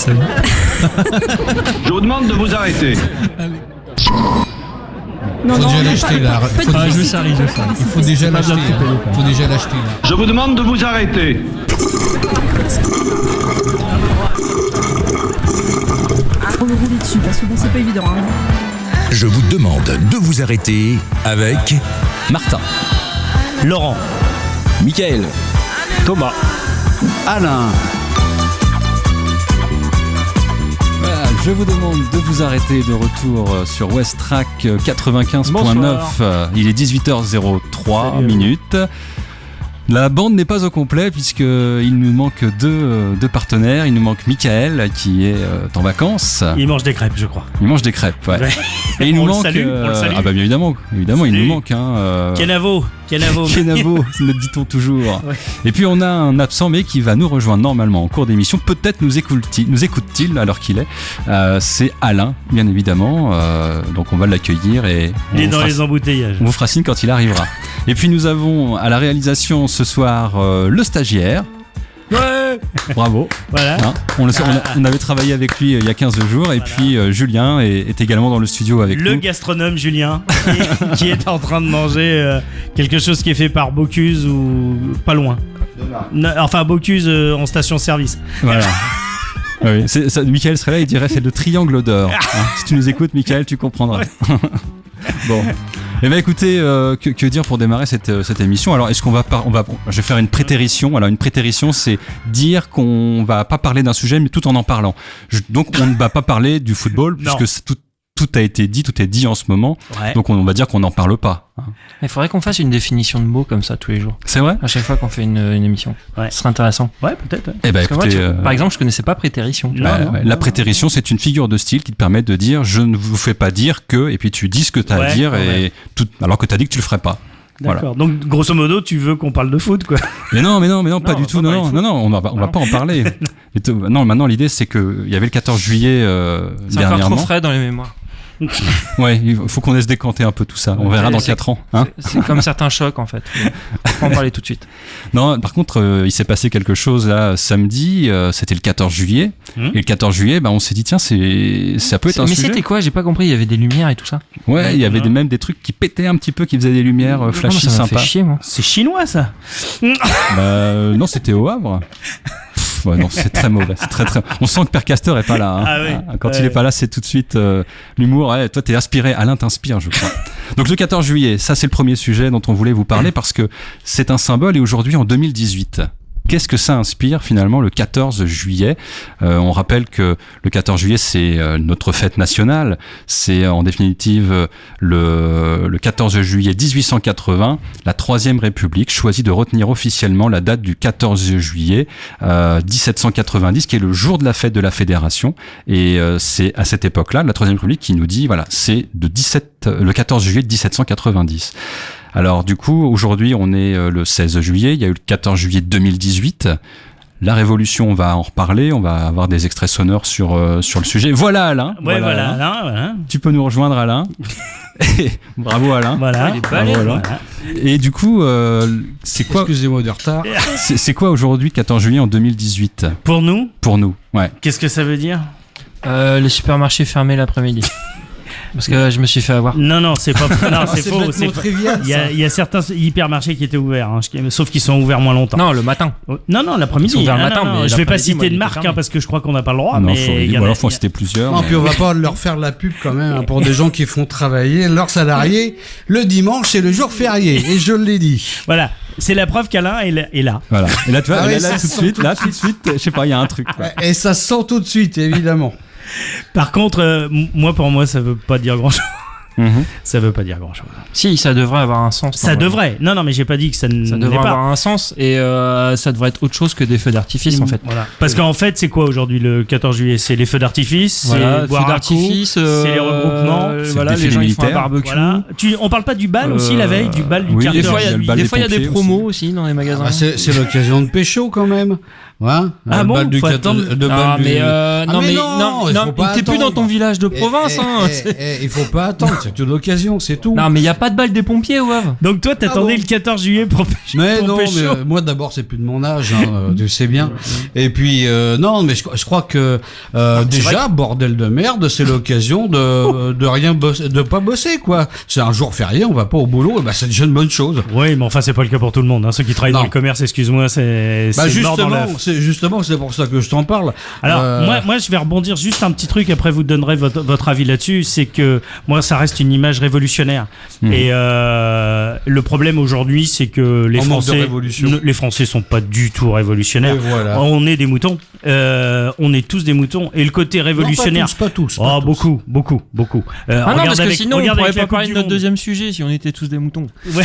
Salut. Je vous demande de vous arrêter. Non, Faut non, déjà l'acheter là. pas de Ah, je publicité. sarie. Il faut déjà l'acheter. Faut déjà l'acheter là. Je vous demande de vous arrêter. On va rouler dessus parce que bon, c'est pas évident. Hein. Je vous demande de vous arrêter avec Martin, Laurent, Michael, Thomas, Alain. Voilà, je vous demande de vous arrêter. De retour sur West Track 95.9. Il est 18h03 minutes. La bande n'est pas au complet puisqu'il nous manque deux partenaires. Il nous manque Michael qui est en vacances. il mange des crêpes, je crois. Il mange des crêpes, ouais. Ouais. Et il nous On le manque. salue, on le salue. Ah bah bien évidemment, il nous manque. Kenavo. Kenavo, le dit-on toujours. Ouais. Et puis on a un absent mais qui va nous rejoindre normalement en cours d'émission. Peut-être nous écoute-t-il à l'heure qu'il est. C'est Alain, bien évidemment. Donc on va l'accueillir et Il est on dans fera- les embouteillages. on vous fera signe quand il arrivera. Et puis nous avons à la réalisation ce soir le stagiaire. Ouais. Bravo. Voilà. Hein, on avait travaillé avec lui il y a 15 jours. Et puis Julien est également dans le studio avec Le nous. gastronome Julien qui est en train de manger quelque chose qui est fait par Bocuse ou pas loin. Enfin Bocuse en station-service. Voilà. Oui, Michael serait là, il dirait c'est le triangle d'or. Hein, si tu nous écoutes, Michael, tu comprendras. Bon. Eh bien écoutez, que dire pour démarrer cette émission? Alors est-ce qu'on va je vais faire une prétérition. Alors une prétérition, c'est dire qu'on va pas parler d'un sujet mais tout en parlant. Donc on ne va pas parler du football Non. puisque tout a été dit, tout est dit en ce moment. Ouais. Donc on va dire qu'on n'en parle pas. Hein. Il faudrait qu'on fasse une définition de mots comme ça tous les jours. C'est vrai? À chaque fois qu'on fait une émission. Ouais. Ce serait intéressant. Ouais, peut-être. Ouais. Eh ben Parce que moi, écoutez, par exemple, je connaissais pas prétérition. tu vois. Non. La prétérition, c'est une figure de style qui te permet de dire je ne vous fais pas dire que, et puis tu dis ce que tu as à Ouais, dire, ouais. et tout, alors que tu as dit que tu le ferais pas. D'accord. Donc grosso modo, tu veux qu'on parle de foot, quoi. Mais non, pas du tout. pas parler de foot. Non, on va pas en parler. Non, maintenant l'idée c'est que il y avait le 14 juillet C'est encore dernièrement. trop frais dans les mémoires. Ouais, il faut qu'on laisse décanter un peu tout ça. On verra dans 4 ans. Hein. C'est comme certains chocs en fait. Faut en parler tout de suite. Non, par contre, il s'est passé quelque chose là samedi. C'était le 14 juillet. Et le 14 juillet, on s'est dit tiens, ça peut être un Mais sujet. c'était quoi? J'ai pas compris. Il y avait des lumières et tout ça. Ouais, il y avait même des trucs qui pétaient un petit peu, qui faisaient des lumières flashy ça m'a fait sympas. chier moi. C'est chinois, ça. Non, c'était au Havre. Ouais, non, c'est très mauvais. C'est très. On sent que Père Castor est pas là. Hein. Ah oui. Quand il est pas là, c'est tout de suite l'humour. Ouais, toi, t'es inspiré. Alain t'inspire, je crois. Donc le 14 juillet, ça c'est le premier sujet dont on voulait vous parler parce que c'est un symbole. Et aujourd'hui, en 2018. Qu'est-ce que ça inspire finalement le 14 juillet? On rappelle que le 14 juillet c'est notre fête nationale. C'est en définitive le 14 juillet 1880, la Troisième République choisit de retenir officiellement la date du 14 juillet 1790, qui est le jour de la fête de la Fédération. Et c'est à cette époque-là, la Troisième République qui nous dit voilà, c'est le 14 juillet 1790. Alors du coup, aujourd'hui, on est le 16 juillet, il y a eu le 14 juillet 2018. La Révolution, on va en reparler, on va avoir des extraits sonores sur le sujet. Voilà Alain. Ouais, voilà. Alain. Là, voilà. Tu peux nous rejoindre Alain. Bravo Alain. Voilà. Il est Bravo, balèze, Alain. Voilà. Et du coup, c'est quoi, Excusez-moi de retard. c'est quoi aujourd'hui 14 juillet en 2018 Pour nous, pour nous? Ouais. qu'est-ce que ça veut dire? Le supermarché fermé l'après-midi. Parce que je me suis fait avoir. Non, c'est pas. Non, c'est faux. bêtement C'est trivial, Il y ça. il y a certains hypermarchés qui étaient ouverts, hein, sauf qu'ils sont ouverts moins longtemps. Non, le matin. Non, l'après-midi. Ils sont ouverts le Ah, matin, non, mais je vais pas l'après-midi, moi, citer il de était marque fermé. parce que je crois qu'on n'a pas le droit. non, mais il y en a- alors faut en citer plusieurs. Non, mais- puis on va pas leur faire de la pub quand même pour des gens qui font travailler leurs salariés. Le dimanche, c'est le jour férié, et je l'ai dit. Voilà, c'est la preuve qu'Alain est là. Voilà. Et là, tu vois, Ah oui, là, ça tout de sent suite, tout là, de tout de suite, je sais pas, il y a un truc. quoi. Et ça se sent tout de suite, évidemment. Par contre, pour moi, ça veut pas dire grand-chose. Mhm. Ça veut pas dire grand-chose. Si, ça devrait avoir un sens. Ça normalement. devrait. Non, mais j'ai pas dit que ça Ça n'est devrait pas. avoir un sens et ça devrait être autre chose que des feux d'artifice en fait. Voilà. Parce qu'en fait, c'est quoi aujourd'hui le 14 juillet? C'est les feux d'artifice, Voilà, c'est feux boire un coup, d'artifice, c'est les regroupements. C'est voilà, le les défilé gens ils font un militaire. barbecue. Voilà. On parle pas du bal aussi la veille, du bal du oui, 14 Des fois, il y a, le juillet. bal des des fois, il y a des pompiers promos aussi dans les magasins. Ah, c'est l'occasion de pécho quand même. Ouais. Ah bon, bal du faut 14 attendre. le bal Non, du- mais Ah, non, mais il faut pas t'es plus attendre. dans ton village de province, hein. Il faut pas attendre, c'est une occasion, c'est tout. Non, mais y a pas de balle des pompiers au Havre. Donc toi, t'attendais bon le 14 juillet pour Mais pour non, mais pécho. moi d'abord c'est plus de mon âge, hein, tu sais bien. Et puis non, mais je crois que déjà bordel de merde, c'est l'occasion de rien bosser, de pas bosser quoi. C'est un jour férié, on va pas au boulot, et ben c'est déjà une bonne chose. Oui, mais enfin, c'est pas le cas pour tout le monde. Hein. Ceux qui travaillent Non. dans le commerce, excuse-moi, c'est mort dans l'œuf. C'est pour ça que je t'en parle. Alors, moi, je vais rebondir juste un petit truc, après vous donnerez votre avis là-dessus, c'est que moi, ça reste une image révolutionnaire. Et le problème aujourd'hui, c'est que les On manque de Français, révolution. les Français sont pas du tout révolutionnaires. Et voilà. On est des moutons. On est tous des moutons. Et le côté révolutionnaire... Pas tous. Oh, beaucoup. Ah non, parce que sinon, on pourrait avec la pas Coupe parler du de notre Monde. deuxième sujet si on était tous des moutons. Ouais.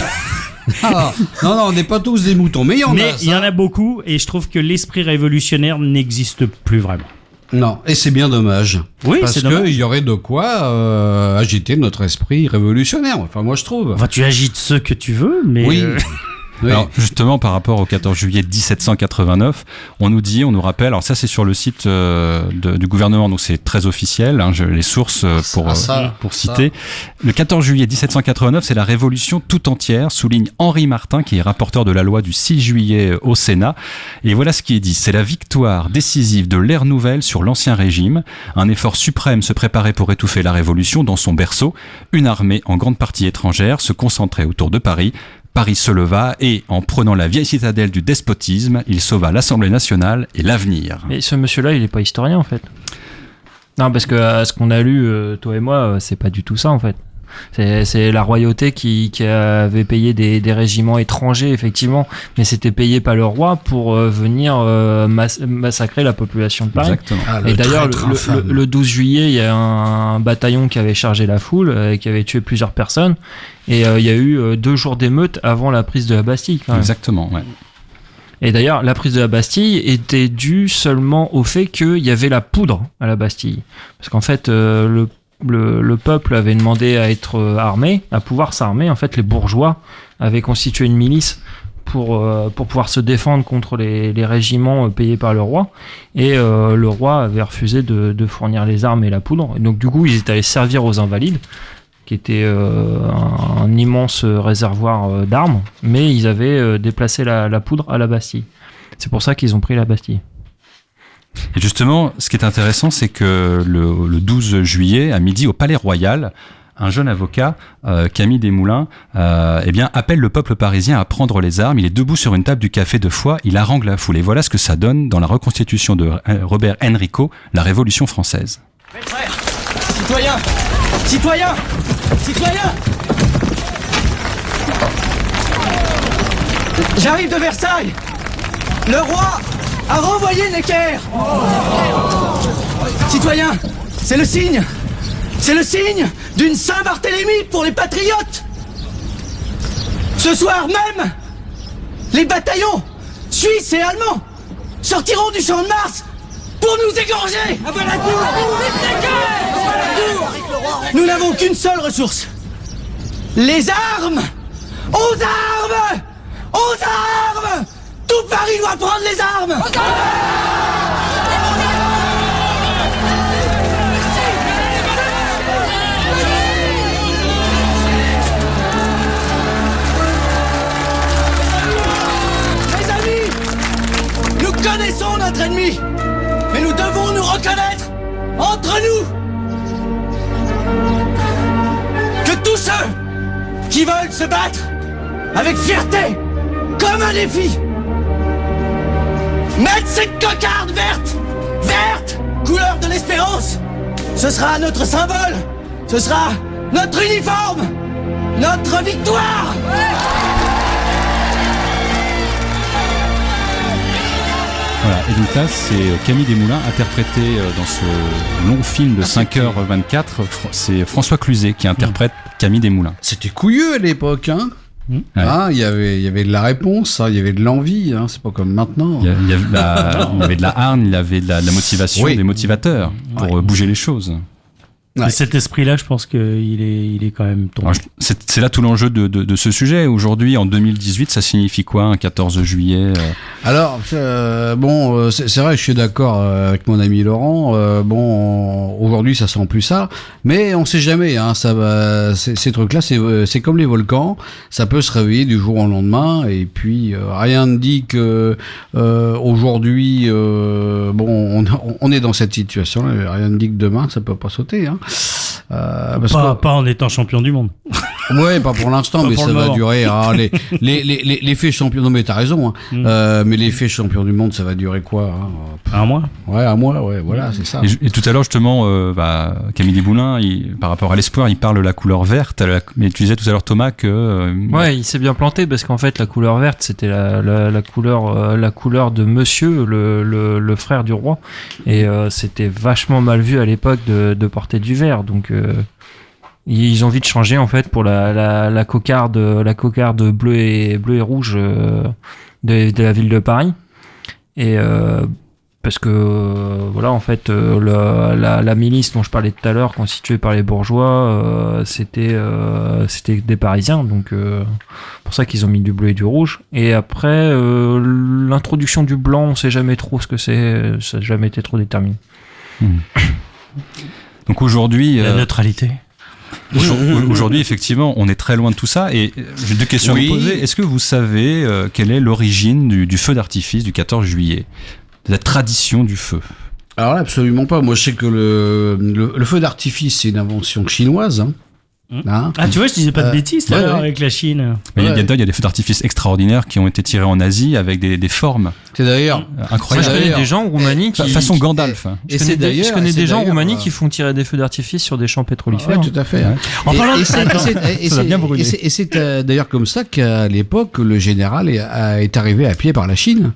Ah, non, on n'est pas tous des moutons, mais il y en a. Mais il y en a beaucoup, et je trouve que l'esprit révolutionnaire n'existe plus vraiment. Non, et c'est bien dommage. Oui, parce c'est dommage. qu'il y aurait de quoi agiter notre esprit révolutionnaire. Enfin, moi, je trouve. Enfin, tu agites ce que tu veux, mais... Oui. Oui. Alors justement par rapport au 14 juillet 1789, on nous rappelle, alors ça c'est sur le site du gouvernement, donc c'est très officiel, hein, les sources pour citer. Le 14 juillet 1789, c'est la révolution tout entière, souligne Henri Martin qui est rapporteur de la loi du 6 juillet au Sénat. Et voilà ce qui est dit, c'est la victoire décisive de l'ère nouvelle sur l'ancien régime. Un effort suprême se préparait pour étouffer la révolution dans son berceau. Une armée en grande partie étrangère se concentrait autour de Paris. Paris se leva et, en prenant la vieille citadelle du despotisme, il sauva l'Assemblée nationale et l'avenir. Mais ce monsieur-là, il est pas historien en fait. Non, parce que ce qu'on a lu, toi et moi, c'est pas du tout ça en fait. C'est la royauté qui avait payé des régiments étrangers, effectivement, mais c'était payé par le roi pour venir massacrer la population de Paris. Exactement. Et d'ailleurs, le 12 juillet, il y a un bataillon qui avait chargé la foule, qui avait tué plusieurs personnes, et il y a eu 2 jours d'émeute avant la prise de la Bastille. Quand même. Exactement, ouais. Et d'ailleurs, la prise de la Bastille était due seulement au fait qu'il y avait la poudre à la Bastille. Parce qu'en fait, le peuple avait demandé à être armé, à pouvoir s'armer. En fait, les bourgeois avaient constitué une milice pour pouvoir se défendre contre les régiments payés par le roi. Et le roi avait refusé de fournir les armes et la poudre. Et donc, du coup, ils étaient allés servir aux Invalides, qui était un immense réservoir d'armes, mais ils avaient déplacé la poudre à la Bastille. C'est pour ça qu'ils ont pris la Bastille. Et justement, ce qui est intéressant, c'est que le 12 juillet, à midi, au Palais Royal, un jeune avocat, Camille Desmoulins, appelle le peuple parisien à prendre les armes. Il est debout sur une table du café de Foix, il harangue la foule. Et voilà ce que ça donne dans la reconstitution de Robert Enrico, la Révolution française. Mes frères, citoyens, citoyens, citoyens, j'arrive de Versailles. Le roi a renvoyé Necker. Citoyens, c'est le signe d'une Saint-Barthélemy pour les patriotes. Ce soir même, les bataillons suisses et allemands sortiront du champ de Mars pour nous égorger. Nous n'avons qu'une seule ressource. Les armes. Aux armes. Aux armes. Tout Paris doit prendre les armes. Mes amis, nous connaissons notre ennemi, mais nous devons nous reconnaître entre nous. Que tous ceux qui veulent se battre avec fierté, comme un défi, mettent cette cocarde verte, couleur de l'espérance. Ce sera notre symbole, ce sera notre uniforme, notre victoire. Voilà, et donc là, c'est Camille Desmoulins, interprété dans ce long film de 5h24. C'est François Cluzet qui interprète Camille Desmoulins. C'était couilleux à l'époque, hein. Ouais. Ah, il y avait de la réponse, hein, il y avait de l'envie, hein, c'est pas comme maintenant. Il y avait de la hargne, il y avait de la motivation, Oui. des motivateurs pour bouger les choses. Ouais. Et cet esprit-là, je pense qu'il est quand même tombé. Alors, c'est là tout l'enjeu de ce sujet. Aujourd'hui, en 2018, ça signifie quoi, un 14 juillet Alors, c'est vrai, je suis d'accord avec mon ami Laurent. Aujourd'hui, ça sent plus ça, mais on sait jamais. Hein, ça va, ces trucs-là, c'est comme les volcans. Ça peut se réveiller du jour au lendemain, et puis rien ne dit que aujourd'hui, on est dans cette situation. Rien ne dit que demain, ça peut pas sauter. Hein. Pas en étant champion du monde. Ouais, pas pour l'instant, Pas mais pour ça le va moment. durer. Alors, les faits champions, non mais t'as raison. Hein. Mais les faits champions du monde, ça va durer quoi hein. Un mois. Ouais, un mois. Ouais, voilà, c'est ça. Et tout à l'heure, justement, Camille Desboulins, par rapport à l'espoir, il parle de la couleur verte. Mais tu disais tout à l'heure, Thomas, que... Ouais, il s'est bien planté parce qu'en fait, la couleur verte, c'était la couleur de monsieur, le frère du roi. Et c'était vachement mal vu à l'époque de porter du vert. Donc, ils ont vite changé, en fait, pour la cocarde bleu et rouge de la ville de Paris. Et parce que voilà, en fait, la milice dont je parlais tout à l'heure, constituée par les bourgeois, c'était des Parisiens, donc pour ça qu'ils ont mis du bleu et du rouge. Et après, l'introduction du blanc, on sait jamais trop ce que c'est, ça n'a jamais été trop déterminé. Donc aujourd'hui... La neutralité. Aujourd'hui, effectivement, on est très loin de tout ça. Et j'ai deux questions à vous poser. Est-ce que vous savez quelle est l'origine du feu d'artifice du 14 juillet, de la tradition du feu? Alors là, absolument pas. Moi, je sais que le feu d'artifice, c'est une invention chinoise. Hein. Hein Ah, tu vois, je disais pas de bêtises tout à l'heure ouais. avec la Chine. Mais Ouais. il y a des feux d'artifice extraordinaires qui ont été tirés en Asie avec des formes C'est d'ailleurs. Moi, incroyables. je connais d'ailleurs, des gens en Roumanie qui... Façon Gandalf. Et c'est d'ailleurs. Je connais c'est des gens en d'ailleurs, Roumanie qui font tirer des feux d'artifice sur des champs pétrolifères. Ouais, tout à fait. Ouais. En parlant de Ça doit bien brûler. Et c'est d'ailleurs comme ça qu'à l'époque, le général est arrivé à pied par la Chine.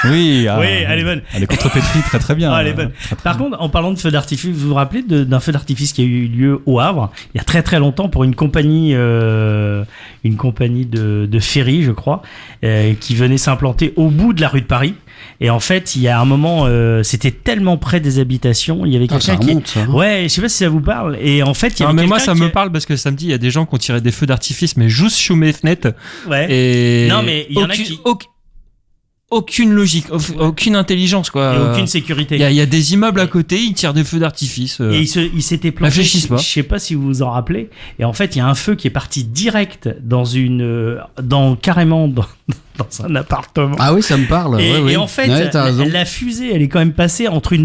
Oui, Oui, elle est bonne. Elle est contrepétrie très très bien. Ah, elle est bonne. Par contre, en parlant de feu d'artifice, vous vous rappelez d'un feu d'artifice qui a eu lieu au Havre il y a très très longtemps pour une compagnie de ferry, je crois, qui venait s'implanter au bout de la rue de Paris. Et en fait, il y a un moment, c'était tellement près des habitations, il y avait Ça quelqu'un remonte, ça. Ouais, je sais pas si ça vous parle. Et en fait, il y avait Non, mais moi, quelqu'un ça qui me parle parce que samedi, il y a des gens qui ont tiré des feux d'artifice, mais juste sous mes fenêtres. Ouais. Et Non, mais il y en a qui- aucune logique, aucune intelligence, quoi. Et aucune sécurité. Il y a des immeubles à côté, ils tirent des feux d'artifice. Et il s'était planté. Réfléchissent pas. Je sais pas si vous vous en rappelez. Et en fait, il y a un feu qui est parti direct carrément dans un appartement. Ah oui, ça me parle. Et, ouais, oui. et en fait, Ouais, t'as raison. la fusée, elle est quand même passée entre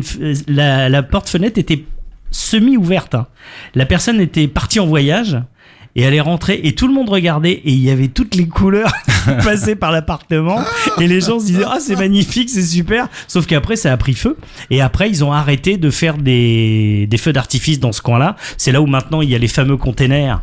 la porte-fenêtre était semi-ouverte. Hein. La personne était partie en voyage. Et elle est rentrée et tout le monde regardait et il y avait toutes les couleurs qui passaient par l'appartement et les gens se disaient ah c'est magnifique, c'est super, sauf qu'après ça a pris feu et après ils ont arrêté de faire des feux d'artifice dans ce coin-là. C'est là où maintenant il y a les fameux containers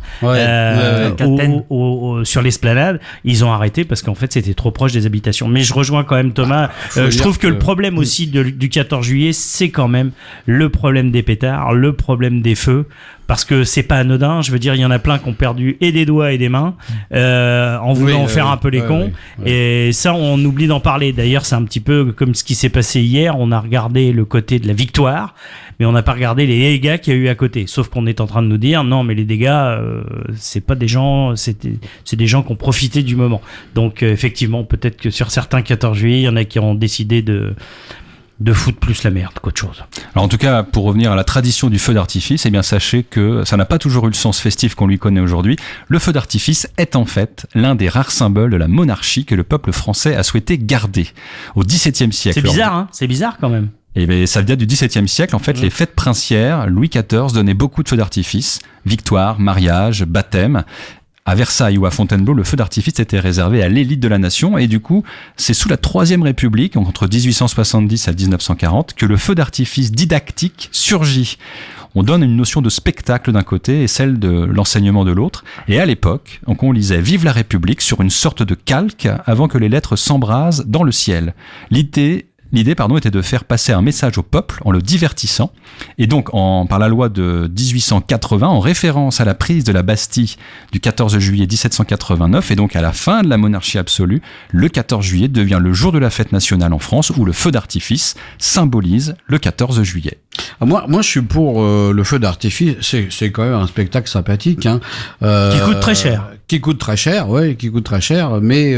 sur l'esplanade. Ils ont arrêté parce qu'en fait c'était trop proche des habitations. Mais je rejoins quand même Thomas. Je trouve que le problème aussi du 14 juillet c'est quand même le problème des pétards, le problème des feux. Parce que c'est pas anodin, je veux dire, il y en a plein qui ont perdu et des doigts et des mains en voulant faire un peu les cons. Et ça, on oublie d'en parler. D'ailleurs, c'est un petit peu comme ce qui s'est passé hier. On a regardé le côté de la victoire, mais on n'a pas regardé les dégâts qu'il y a eu à côté. Sauf qu'on est en train de nous dire, non, mais les dégâts, c'est pas des gens, c'est des gens qui ont profité du moment. Donc, effectivement, peut-être que sur certains 14 juillet, il y en a qui ont décidé de foutre plus la merde qu'autre chose. Alors en tout cas, pour revenir à la tradition du feu d'artifice, eh bien sachez que ça n'a pas toujours eu le sens festif qu'on lui connaît aujourd'hui. Le feu d'artifice est en fait l'un des rares symboles de la monarchie que le peuple français a souhaité garder au XVIIe siècle. C'est bizarre, hein ? C'est bizarre quand même. Et bien, ça vient du XVIIe siècle. En fait, les fêtes princières, Louis XIV donnait beaucoup de feux d'artifice, victoire, mariage, baptême. À Versailles ou à Fontainebleau, le feu d'artifice était réservé à l'élite de la nation et du coup, c'est sous la Troisième République, entre 1870 et 1940, que le feu d'artifice didactique surgit. On donne une notion de spectacle d'un côté et celle de l'enseignement de l'autre. Et à l'époque, on lisait « Vive la République » sur une sorte de calque avant que les lettres s'embrasent dans le ciel. L'idée L'idée, était de faire passer un message au peuple en le divertissant. Et donc, par la loi de 1880, en référence à la prise de la Bastille du 14 juillet 1789, et donc à la fin de la monarchie absolue, le 14 juillet devient le jour de la fête nationale en France, où le feu d'artifice symbolise le 14 juillet. Moi, je suis pour le feu d'artifice. C'est quand même un spectacle sympathique, hein. Qui coûte très cher. Qui coûte très cher. Mais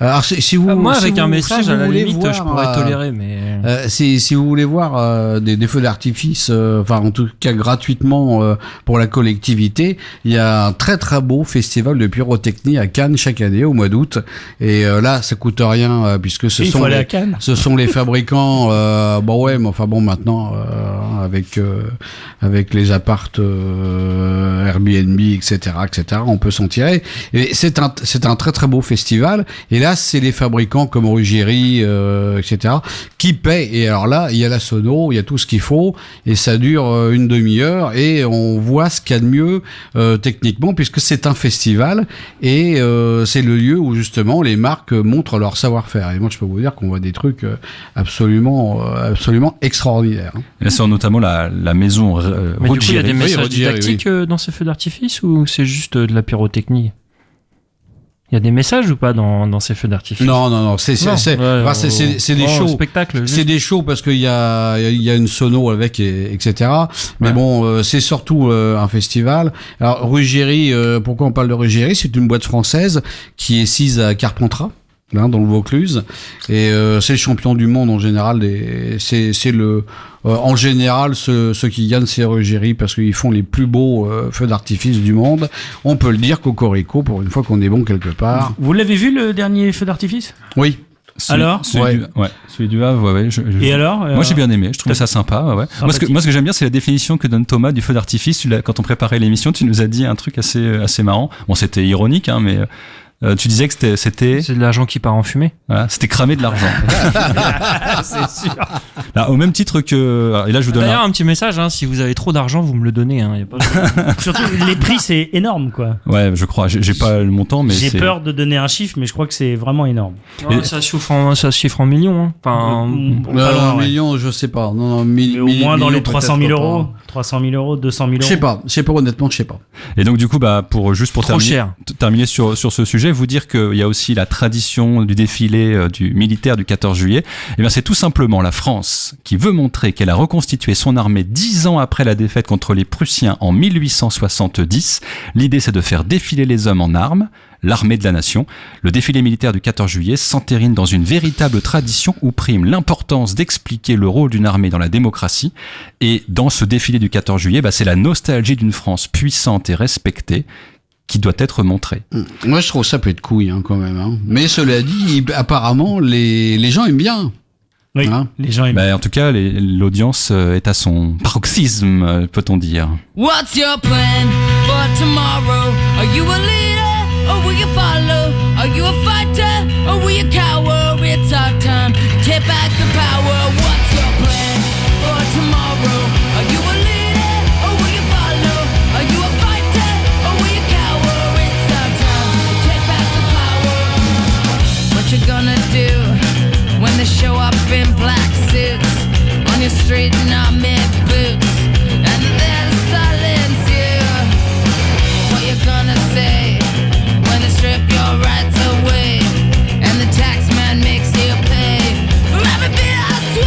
alors, si vous, moi, si avec vous, un message, si à la limite, voir, je pourrais tolérer, mais si vous voulez voir des feux d'artifice, enfin en tout cas gratuitement pour la collectivité, il y a un très très beau festival de pyrotechnie à Cannes chaque année au mois d'août. Et là, ça coûte rien puisque ce sont les fabricants. Mais enfin bon, maintenant avec les appartes Airbnb, etc., on peut s'en tirer. Et c'est un très très beau festival. Et là, c'est les fabricants comme Ruggieri, etc., qui paient. Et alors là, il y a la sono, il y a tout ce qu'il faut, et ça dure une demi-heure, et on voit ce qu'il y a de mieux techniquement, puisque c'est un festival, et c'est le lieu où justement les marques montrent leur savoir-faire. Et moi, je peux vous dire qu'on voit des trucs absolument extraordinaires. Et là, c'est notamment la maison mais du coup, il y a des Ruggieri. messages didactiques dans ces feux d'artifice, ou c'est juste de la pyrotechnie? Il y a des messages ou pas dans ces feux d'artifice? Non, c'est des shows. Spectacle, c'est des shows parce qu'il y a une sono avec, etc. Mais bon, c'est surtout un festival. Alors Ruggieri, pourquoi on parle de Ruggieri? C'est une boîte française qui est sise à Carpentras, dans le Vaucluse, et c'est le champion du monde en général. En général, ceux qui gagnent, c'est Ruggieri, parce qu'ils font les plus beaux feux d'artifice du monde. On peut le dire, cocorico, pour une fois qu'on est bon quelque part. Vous l'avez vu, le dernier feu d'artifice? Oui. Alors celui du Havre, ouais. Et alors moi, j'ai bien aimé. Je trouvais ça sympa. Ouais. Moi, ce que j'aime bien, c'est la définition que donne Thomas du feu d'artifice. Quand on préparait l'émission, tu nous as dit un truc assez marrant. Bon, c'était ironique, hein, mais tu disais que c'était c'est de l'argent qui part en fumée. Voilà, c'était cramer de l'argent. C'est sûr. Là, au même titre que, et là je vous donne d'ailleurs un petit message, hein, si vous avez trop d'argent, vous me le donnez, hein, y a pas surtout les prix, c'est énorme, quoi. Ouais, je crois, j'ai pas le montant, mais j'ai peur de donner un chiffre, mais je crois que c'est vraiment énorme. Ouais, ça se chiffre en millions, hein. Enfin, un million, je sais pas. Non, au moins dans les 300 000 euros. 300 000 euros, 200 000 euros. Je sais pas, honnêtement, je sais pas. Et donc, du coup, pour terminer sur ce sujet, vous dire qu'il y a aussi la tradition du défilé du militaire du 14 juillet. Eh bien, c'est tout simplement la France qui veut montrer qu'elle a reconstitué son armée 10 ans après la défaite contre les Prussiens en 1870. L'idée, c'est de faire défiler les hommes en armes, l'armée de la nation. Le défilé militaire du 14 juillet s'entérine dans une véritable tradition où prime l'importance d'expliquer le rôle d'une armée dans la démocratie. Et dans ce défilé du 14 juillet, c'est la nostalgie d'une France puissante et respectée qui doit être montrée. Moi, je trouve ça peut être couille, hein, quand même. Hein. Mais cela dit, apparemment, les gens aiment bien. Oui, hein, les gens aiment. En tout cas, l'audience est à son paroxysme, peut-on dire. What's your plan for tomorrow? Are you a leader or will you follow? Are you a fighter or will you cower? It's our time to take back the power. What's your plan for tomorrow? Are you a leader or will you follow? Are you a fighter or will you cower? It's our time to take back the power. What you gonna do when they show up in black suits on your street in army boots and then silence you? What you gonna say when they strip your rights away and the tax man makes you pay for every bit of sweat?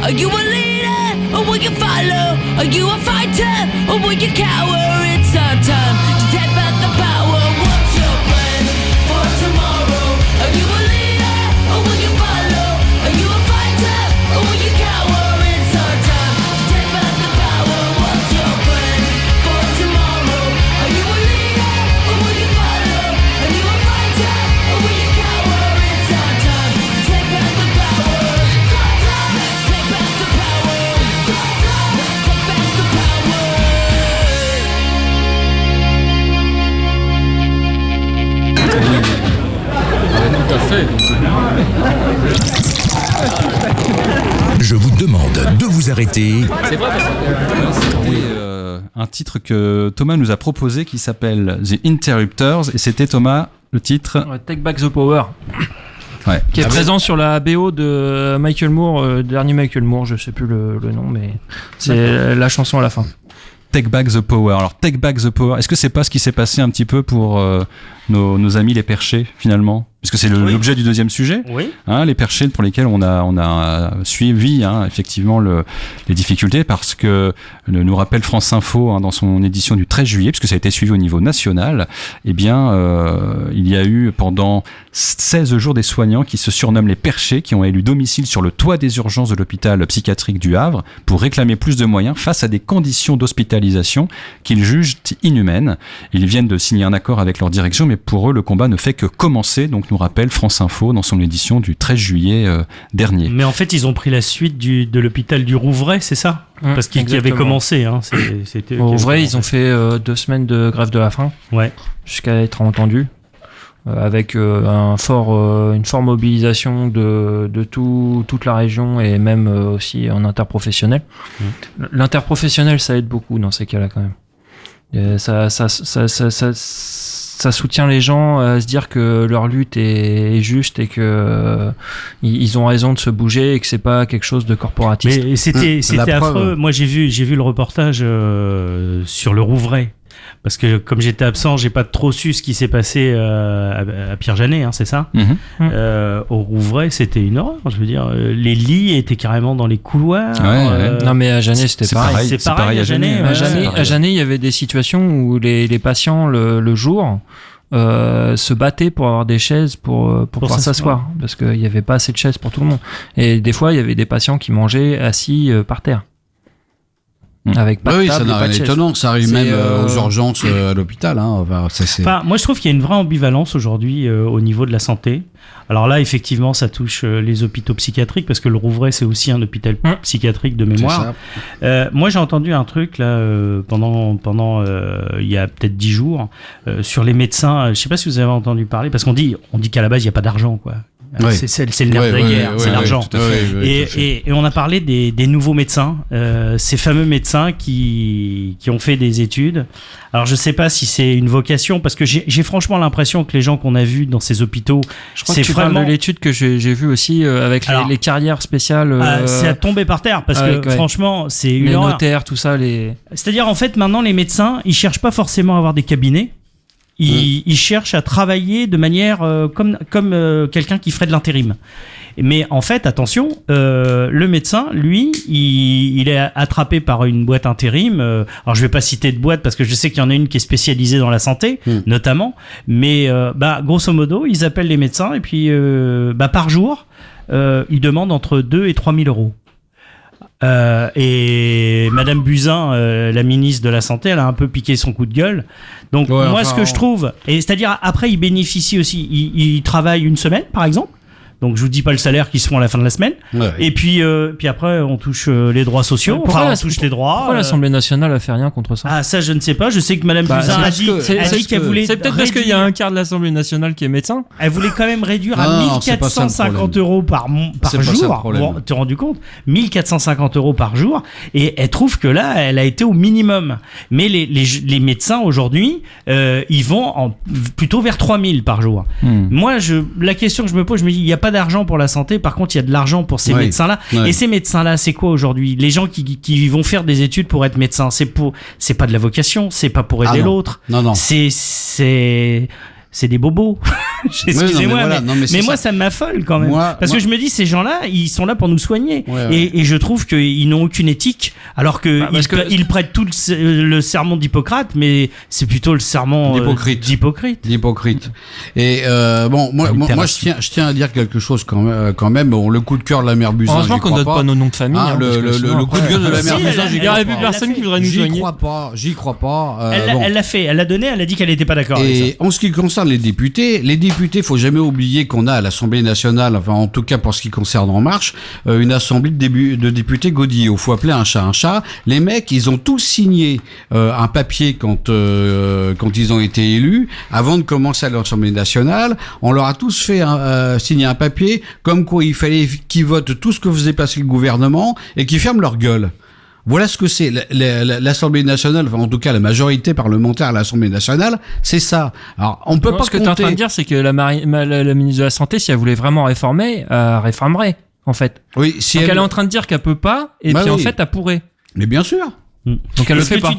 Are you a leader or will you follow? Are you a fighter or will you cower? It's our time to take back the power. What's your plan for tomorrow? Are you a leader or will you follow? Are you a fighter or will you cower? It's our time to take back the power. What's your plan for tomorrow? Are you a leader or will you follow? Are you a fighter or will you cower? It's our time to take back the power. Let's take back the power. Let's take back the power. Tout à fait. Je vous demande de vous arrêter. C'est vrai, c'était un titre que Thomas nous a proposé qui s'appelle The Interrupters, et c'était Thomas, le titre. Take Back the Power. Ouais. Qui est présent sur la BO de Michael Moore, dernier Michael Moore, je sais plus le nom, mais c'est la chanson à la fin. Take Back the Power. Alors, Take Back the Power, est-ce que c'est pas ce qui s'est passé un petit peu pour nos amis les perchés, finalement? Puisque c'est l'objet du deuxième sujet. Oui. Hein, les perchés pour lesquels on a suivi effectivement les difficultés, parce que nous rappelle France Info dans son édition du 13 juillet, puisque ça a été suivi au niveau national, eh bien il y a eu pendant 16 jours des soignants qui se surnomment les perchés, qui ont élu domicile sur le toit des urgences de l'hôpital psychiatrique du Havre pour réclamer plus de moyens face à des conditions d'hospitalisation qu'ils jugent inhumaines. Ils viennent de signer un accord avec leur direction, mais pour eux le combat ne fait que commencer, donc nous rappelle France Info dans son édition du 13 juillet dernier. Mais en fait, ils ont pris la suite de l'hôpital du Rouvray, c'est ça? Parce qu'ils avaient commencé. Hein, c'était Au vrai, ils ont fait 2 semaines de grève de la faim, jusqu'à être entendus, avec une forte mobilisation de toute la région et même aussi en interprofessionnel. L'interprofessionnel, ça aide beaucoup dans ces cas-là quand même. Et ça soutient les gens à se dire que leur lutte est juste et que ils ont raison de se bouger et que c'est pas quelque chose de corporatiste. Mais c'était affreux. Moi j'ai vu le reportage sur le Rouvray. Parce que comme j'étais absent, j'ai pas trop su ce qui s'est passé à Pierre-Janet, c'est ça? Au Rouvray, c'était une horreur. Je veux dire, les lits étaient carrément dans les couloirs. Non, mais à Janet, c'était pareil. C'est pareil à Janet. À Janet, il y avait des situations où les patients le jour se battaient pour avoir des chaises pour pouvoir s'asseoir, parce qu'il y avait pas assez de chaises pour tout le monde. Et des fois, il y avait des patients qui mangeaient assis par terre. Avec pas de table, ça n'a pas rien de chaise. d'étonnant, ça arrive même aux urgences à l'hôpital. Moi, je trouve qu'il y a une vraie ambivalence aujourd'hui au niveau de la santé. Alors là, effectivement, ça touche les hôpitaux psychiatriques, parce que le Rouvray, c'est aussi un hôpital psychiatrique de mémoire. Moi, j'ai entendu un truc là pendant il y a peut-être 10 jours sur les médecins. Je sais pas si vous avez entendu parler, parce qu'on dit qu'à la base, il y a pas d'argent, quoi. C'est le nerf de la guerre, c'est l'argent. Et on a parlé des nouveaux médecins, ces fameux médecins qui ont fait des études. Alors je sais pas si c'est une vocation, parce que j'ai franchement l'impression que les gens qu'on a vus dans ces hôpitaux, je crois que tu parles de l'étude que j'ai vue aussi avec les carrières spéciales. C'est à tomber par terre, parce que franchement c'est une horreur. Les notaires, tout ça. C'est-à-dire en fait maintenant les médecins, ils cherchent pas forcément à avoir des cabinets. Ils cherchent à travailler de manière comme quelqu'un qui ferait de l'intérim. Mais en fait, attention, le médecin, lui, il est attrapé par une boîte intérim. Alors, je vais pas citer de boîte parce que je sais qu'il y en a une qui est spécialisée dans la santé, notamment. Mais grosso modo, ils appellent les médecins et puis par jour, ils demandent entre 2 et 3 000 euros. Et Madame Buzyn, la ministre de la Santé, elle a un peu piqué son coup de gueule. Donc ce que je trouve, et c'est-à-dire après ils bénéficient aussi, ils travaillent une semaine par exemple. Donc je vous dis pas le salaire qu'ils se font à la fin de la semaine. Et puis après on touche les droits sociaux. On touche les droits. Pourquoi l'Assemblée nationale a fait rien contre ça? Ah ça je ne sais pas. Je sais que Madame Buzyn a dit qu'elle voulait. C'est peut-être parce qu'il y a un quart de l'Assemblée nationale qui est médecin. Elle voulait quand même réduire à 1450 euros par jour. Tu t'es rendu compte? 1450 euros par jour. Et elle trouve que là elle a été au minimum. Mais les médecins aujourd'hui ils vont plutôt vers 3000 par jour. Moi la question que je me pose, je me dis il y a pas d'argent pour la santé, par contre il y a de l'argent pour ces médecins-là. Et ces médecins-là, c'est quoi aujourd'hui? Les gens qui vont faire des études pour être médecins, c'est pas de la vocation, c'est pas pour aider l'autre. Non. c'est des bobos. Excusez-moi, voilà, mais moi ça m'affole quand même. Parce que je me dis, ces gens-là, ils sont là pour nous soigner. Et je trouve qu'ils n'ont aucune éthique, alors qu'ils prêtent tout le serment d'Hippocrate, mais c'est plutôt le serment d'Hypocrite. Et moi je tiens à dire quelque chose quand même. Bon, le coup de cœur de la mère Buzyn. Heureusement qu'on donne pas nos noms de famille. Le coup de gueule de la mère Buzyn, il n'y aurait plus personne qui voudrait nous soigner. J'y crois pas. Elle l'a fait, elle l'a donné, elle a dit qu'elle n'était pas d'accord. Et en ce qui concerne les députés, faut jamais oublier qu'on a à l'Assemblée nationale, enfin en tout cas pour ce qui concerne En Marche, une assemblée de députés godillots. Faut appeler un chat un chat. Les mecs, ils ont tous signé un papier quand ils ont été élus, avant de commencer à l'Assemblée nationale. On leur a tous fait signer un papier comme quoi il fallait qu'ils votent tout ce que faisait passer le gouvernement et qu'ils ferment leur gueule. Voilà ce que c'est l'Assemblée nationale, enfin en tout cas la majorité parlementaire à l'Assemblée nationale, c'est ça. Alors on peut pas. Ce que tu es en train de dire, c'est que la ministre de la Santé, si elle voulait vraiment réformer, réformerait en fait. Oui, si donc elle est en train de dire qu'elle peut pas, et puis en fait elle pourrait. Mais bien sûr. Donc elle le fait pas.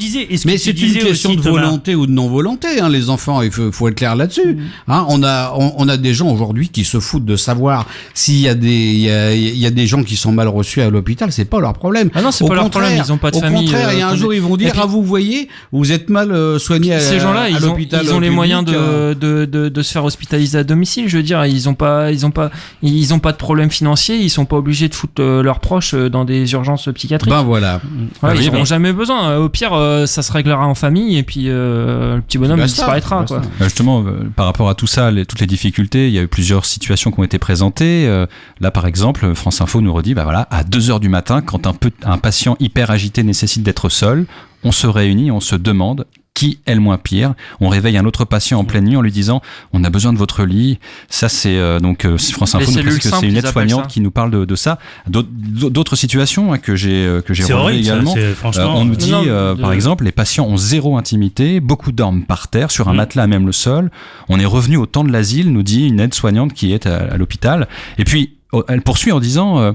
Mais c'est une question de volonté ou de non volonté, hein, les enfants. Il faut être clair là-dessus. Hein, on a des gens aujourd'hui qui se foutent de savoir s'il y a des gens qui sont mal reçus à l'hôpital. C'est pas leur problème. Ah non, c'est pas leur problème. Ils ont pas de famille. Au contraire, il y a un jour ils vont dire vous voyez, vous êtes mal soigné ces gens-là, à l'hôpital. Ils ont les moyens de se faire hospitaliser à domicile. Je veux dire, ils ont pas de problème financier. Ils sont pas obligés de foutre leurs proches dans des urgences psychiatriques. Ben voilà. Ils n'auront jamais besoin. Au pire, ça se réglera en famille et puis le petit bonhomme disparaîtra. Quoi. Justement, par rapport à tout ça, toutes les difficultés, il y a eu plusieurs situations qui ont été présentées. Là, par exemple, France Info nous redit, à 2h du matin, quand un patient hyper agité nécessite d'être seul, on se réunit, on se demande qui est le moins pire. On réveille un autre patient en pleine nuit en lui disant on a besoin de votre lit. Ça c'est France Info nous précise que c'est une aide-soignante qui nous parle de ça. D'autres situations que j'ai relevées également. On nous dit par exemple les patients ont zéro intimité, beaucoup dorment par terre sur un matelas à même le sol. On est revenu au temps de l'asile, nous dit une aide-soignante qui est à l'hôpital. Et puis elle poursuit en disant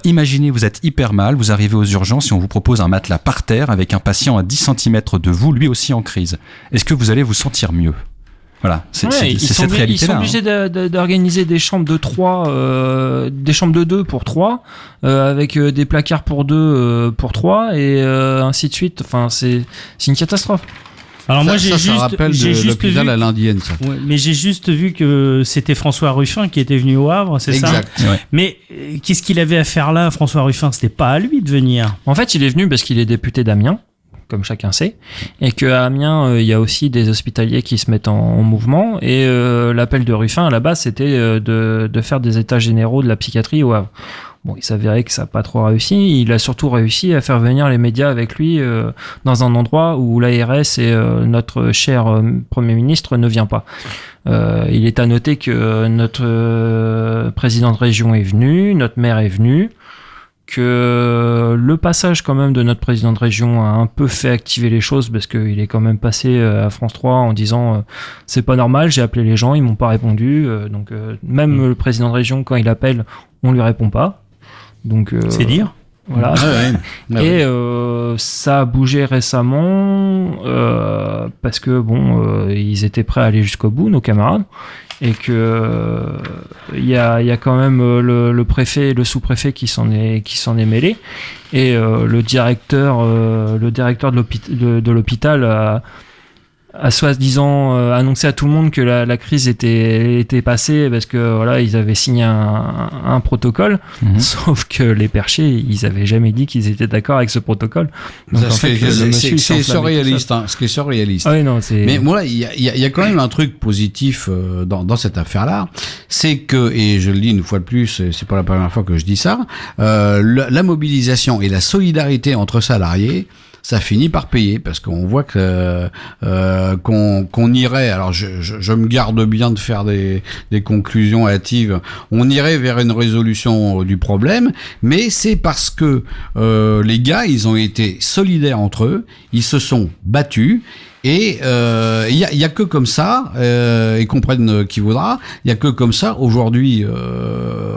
imaginez, vous êtes hyper mal, vous arrivez aux urgences et on vous propose un matelas par terre avec un patient à 10 cm de vous, lui aussi en crise. Est-ce que vous allez vous sentir mieux ? Voilà, c'est cette réalité-là. Ils sont obligés d'organiser des chambres de 3, des chambres de 2 pour 3, avec des placards pour 2 pour 3, et ainsi de suite. Enfin, c'est une catastrophe. Alors moi j'ai juste l'hôpital à l'Indienne, ça. Ouais, mais j'ai juste vu que c'était François Ruffin qui était venu au Havre, c'est ça ? Exact. Ouais. Mais qu'est-ce qu'il avait à faire là, François Ruffin ? C'était pas à lui de venir. En fait, il est venu parce qu'il est député d'Amiens, comme chacun sait, et qu'à Amiens, il y a aussi des hospitaliers qui se mettent en mouvement, et l'appel de Ruffin à la base, c'était de faire des états généraux de la psychiatrie au Havre. Bon, il s'avérait que ça n'a pas trop réussi. Il a surtout réussi à faire venir les médias avec lui dans un endroit où l'ARS et notre cher Premier ministre ne vient pas. Il est à noter que notre président de région est venu, notre maire est venu, que le passage quand même de notre président de région a un peu fait activer les choses parce qu'il est quand même passé à France 3 en disant c'est pas normal, j'ai appelé les gens, ils m'ont pas répondu. Donc même le président de région, quand il appelle, on lui répond pas. Donc, c'est dire. Voilà. Et ça a bougé récemment parce que ils étaient prêts à aller jusqu'au bout, nos camarades, et que il y a quand même le préfet et le sous-préfet qui s'en est mêlé, et le directeur de l'hôpital a soi-disant annoncé à tout le monde que la crise était passée parce que voilà, ils avaient signé un protocole, sauf que les perchés, ils avaient jamais dit qu'ils étaient d'accord avec ce protocole. Donc c'est surréaliste, hein, ce qui est surréaliste. Ah oui, non, mais moi, il y a quand même un truc positif dans cette affaire-là, c'est que, et je le dis une fois de plus, c'est pas la première fois que je dis ça, la mobilisation et la solidarité entre salariés, ça finit par payer, parce qu'on voit que qu'on irait, alors je me garde bien de faire des conclusions hâtives, on irait vers une résolution du problème, mais c'est parce que les gars, ils ont été solidaires entre eux, ils se sont battus, et il y a que comme ça, et comprenne qui voudra, il y a que comme ça aujourd'hui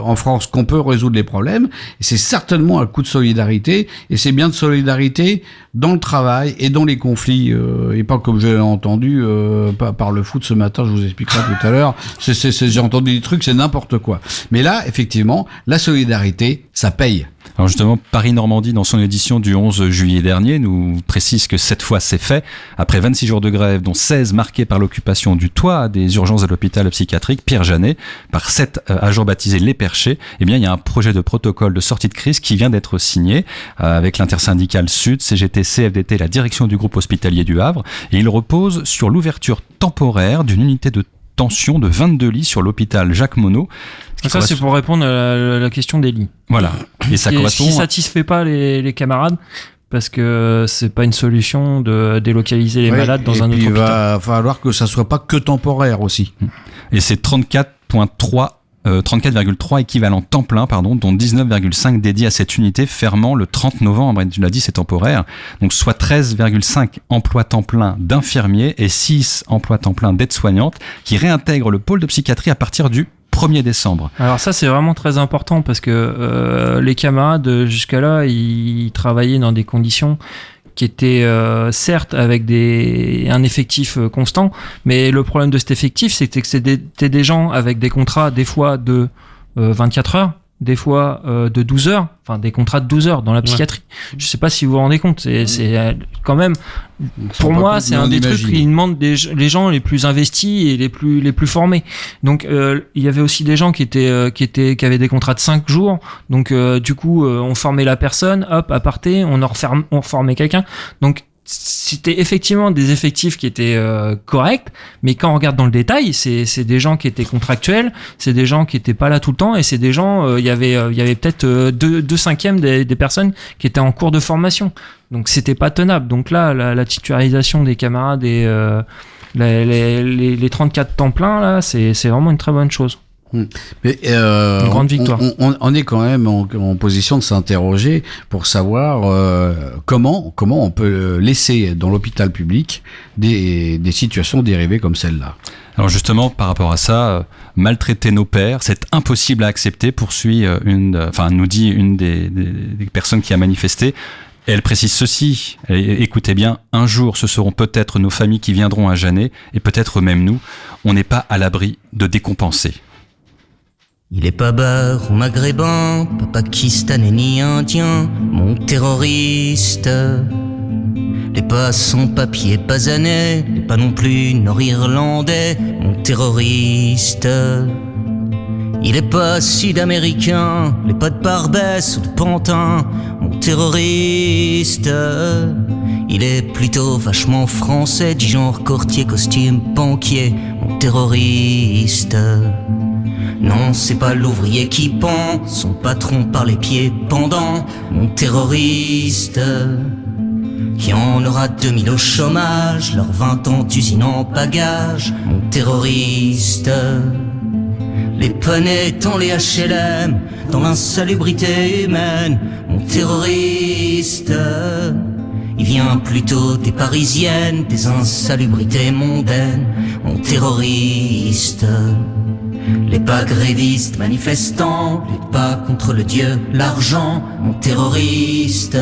en France qu'on peut résoudre les problèmes. Et c'est certainement un coup de solidarité. Et c'est bien de solidarité dans le travail et dans les conflits. Et pas comme j'ai entendu par le foot ce matin, je vous expliquerai tout à l'heure. J'ai entendu des trucs, c'est n'importe quoi. Mais là, effectivement, la solidarité, ça paye. Alors justement, Paris-Normandie, dans son édition du 11 juillet dernier, nous précise que cette fois c'est fait. Après 26 jours de grève, dont 16 marqués par l'occupation du toit des urgences de l'hôpital psychiatrique Pierre-Janet, par 7 agents baptisés Les Perchés, eh bien, il y a un projet de protocole de sortie de crise qui vient d'être signé avec l'intersyndicale Sud, CGT, CFDT, la direction du groupe hospitalier du Havre. Et il repose sur l'ouverture temporaire d'une unité de tension de 22 lits sur l'hôpital Jacques Monod. Ça, c'est pour répondre à la question des lits. Voilà. Et ça correspond. Ce qui satisfait pas les camarades, parce que c'est pas une solution de délocaliser les malades dans un autre hôpital. Il va falloir que ça soit pas que temporaire aussi. Et c'est 34,3 équivalents temps plein, dont 19,5 dédiés à cette unité fermant le 30 novembre. Et tu l'as dit, c'est temporaire. Donc, soit 13,5 emplois temps plein d'infirmiers et 6 emplois temps plein d'aides-soignantes qui réintègrent le pôle de psychiatrie à partir du 1er décembre. Alors ça, c'est vraiment très important parce que les camarades, jusqu'à là, ils travaillaient dans des conditions qui était certes avec un effectif constant, mais le problème de cet effectif, c'était que c'était des gens avec des contrats des fois de 24 heures, des fois de 12 heures, enfin des contrats de 12 heures dans la psychiatrie. Je sais pas si vous vous rendez compte, c'est quand même, pour moi, c'est un des trucs qui demande les gens les plus investis et les plus formés. Donc il y avait aussi des gens qui avaient des contrats de 5 jours. Donc du coup, on formait la personne, hop, aparté, on formait quelqu'un. Donc c'était effectivement des effectifs qui étaient corrects, mais quand on regarde dans le détail, c'est des gens qui étaient contractuels, c'est des gens qui étaient pas là tout le temps, et c'est des gens, il y avait peut-être 2/5 des personnes qui étaient en cours de formation, donc c'était pas tenable. Donc là, la titularisation des camarades et les 34 temps pleins là, c'est vraiment une très bonne chose. Mais une grande victoire. On est quand même en position de s'interroger pour savoir comment on peut laisser dans l'hôpital public des situations dérivées comme celle-là. Alors justement, par rapport à ça, maltraiter nos pères, c'est impossible à accepter, poursuit nous dit une des personnes qui a manifesté. Et elle précise ceci, écoutez bien, un jour ce seront peut-être nos familles qui viendront à Janet, et peut-être même nous, on n'est pas à l'abri de décompenser. Il est pas beurre ou maghrébin, pas pakistanais ni indien, mon terroriste. Les pas sans papier, pas années, les pas non plus nord-irlandais, mon terroriste. Il est pas sud-américain, les pas de Barbès ou de Pantin, mon terroriste. Il est plutôt vachement français, du genre courtier, costume, banquier, mon terroriste. Non, c'est pas l'ouvrier qui pend, son patron par les pieds pendant, mon terroriste. Qui en aura 2000 au chômage, leurs 20 ans d'usine en bagages, mon terroriste. Les poneys dans les HLM, dans l'insalubrité humaine, mon terroriste. Il vient plutôt des parisiennes, des insalubrités mondaines, mon terroriste. Les pas grévistes manifestants, lutte pas contre le dieu, l'argent, mon terroriste.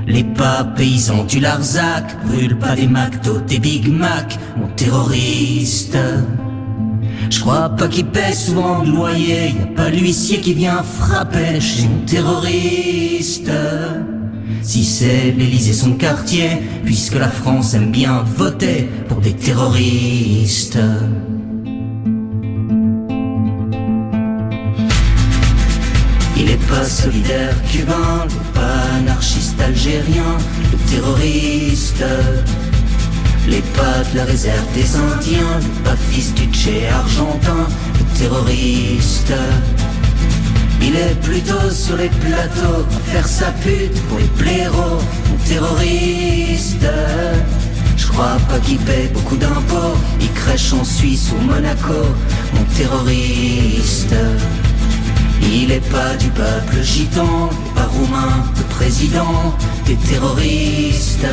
Les pas paysans du Larzac, brûlent pas des McDo, des Big Mac, mon terroriste. Je crois pas qu'il paie souvent de loyer, y a pas l'huissier qui vient frapper chez mon terroriste. Si c'est l'Élysée son quartier, puisque la France aime bien voter pour des terroristes. Il est pas solidaire cubain, le pas anarchiste algérien, le terroriste. Les pas de la réserve des Indiens, le pas fils du Tché argentin, le terroriste. Il est plutôt sur les plateaux, à faire sa pute pour les blaireaux, mon terroriste. Je crois pas qu'il paie beaucoup d'impôts, il crèche en Suisse ou Monaco, mon terroriste. Il est pas du peuple gitan, il est pas roumain, le président des terroristes.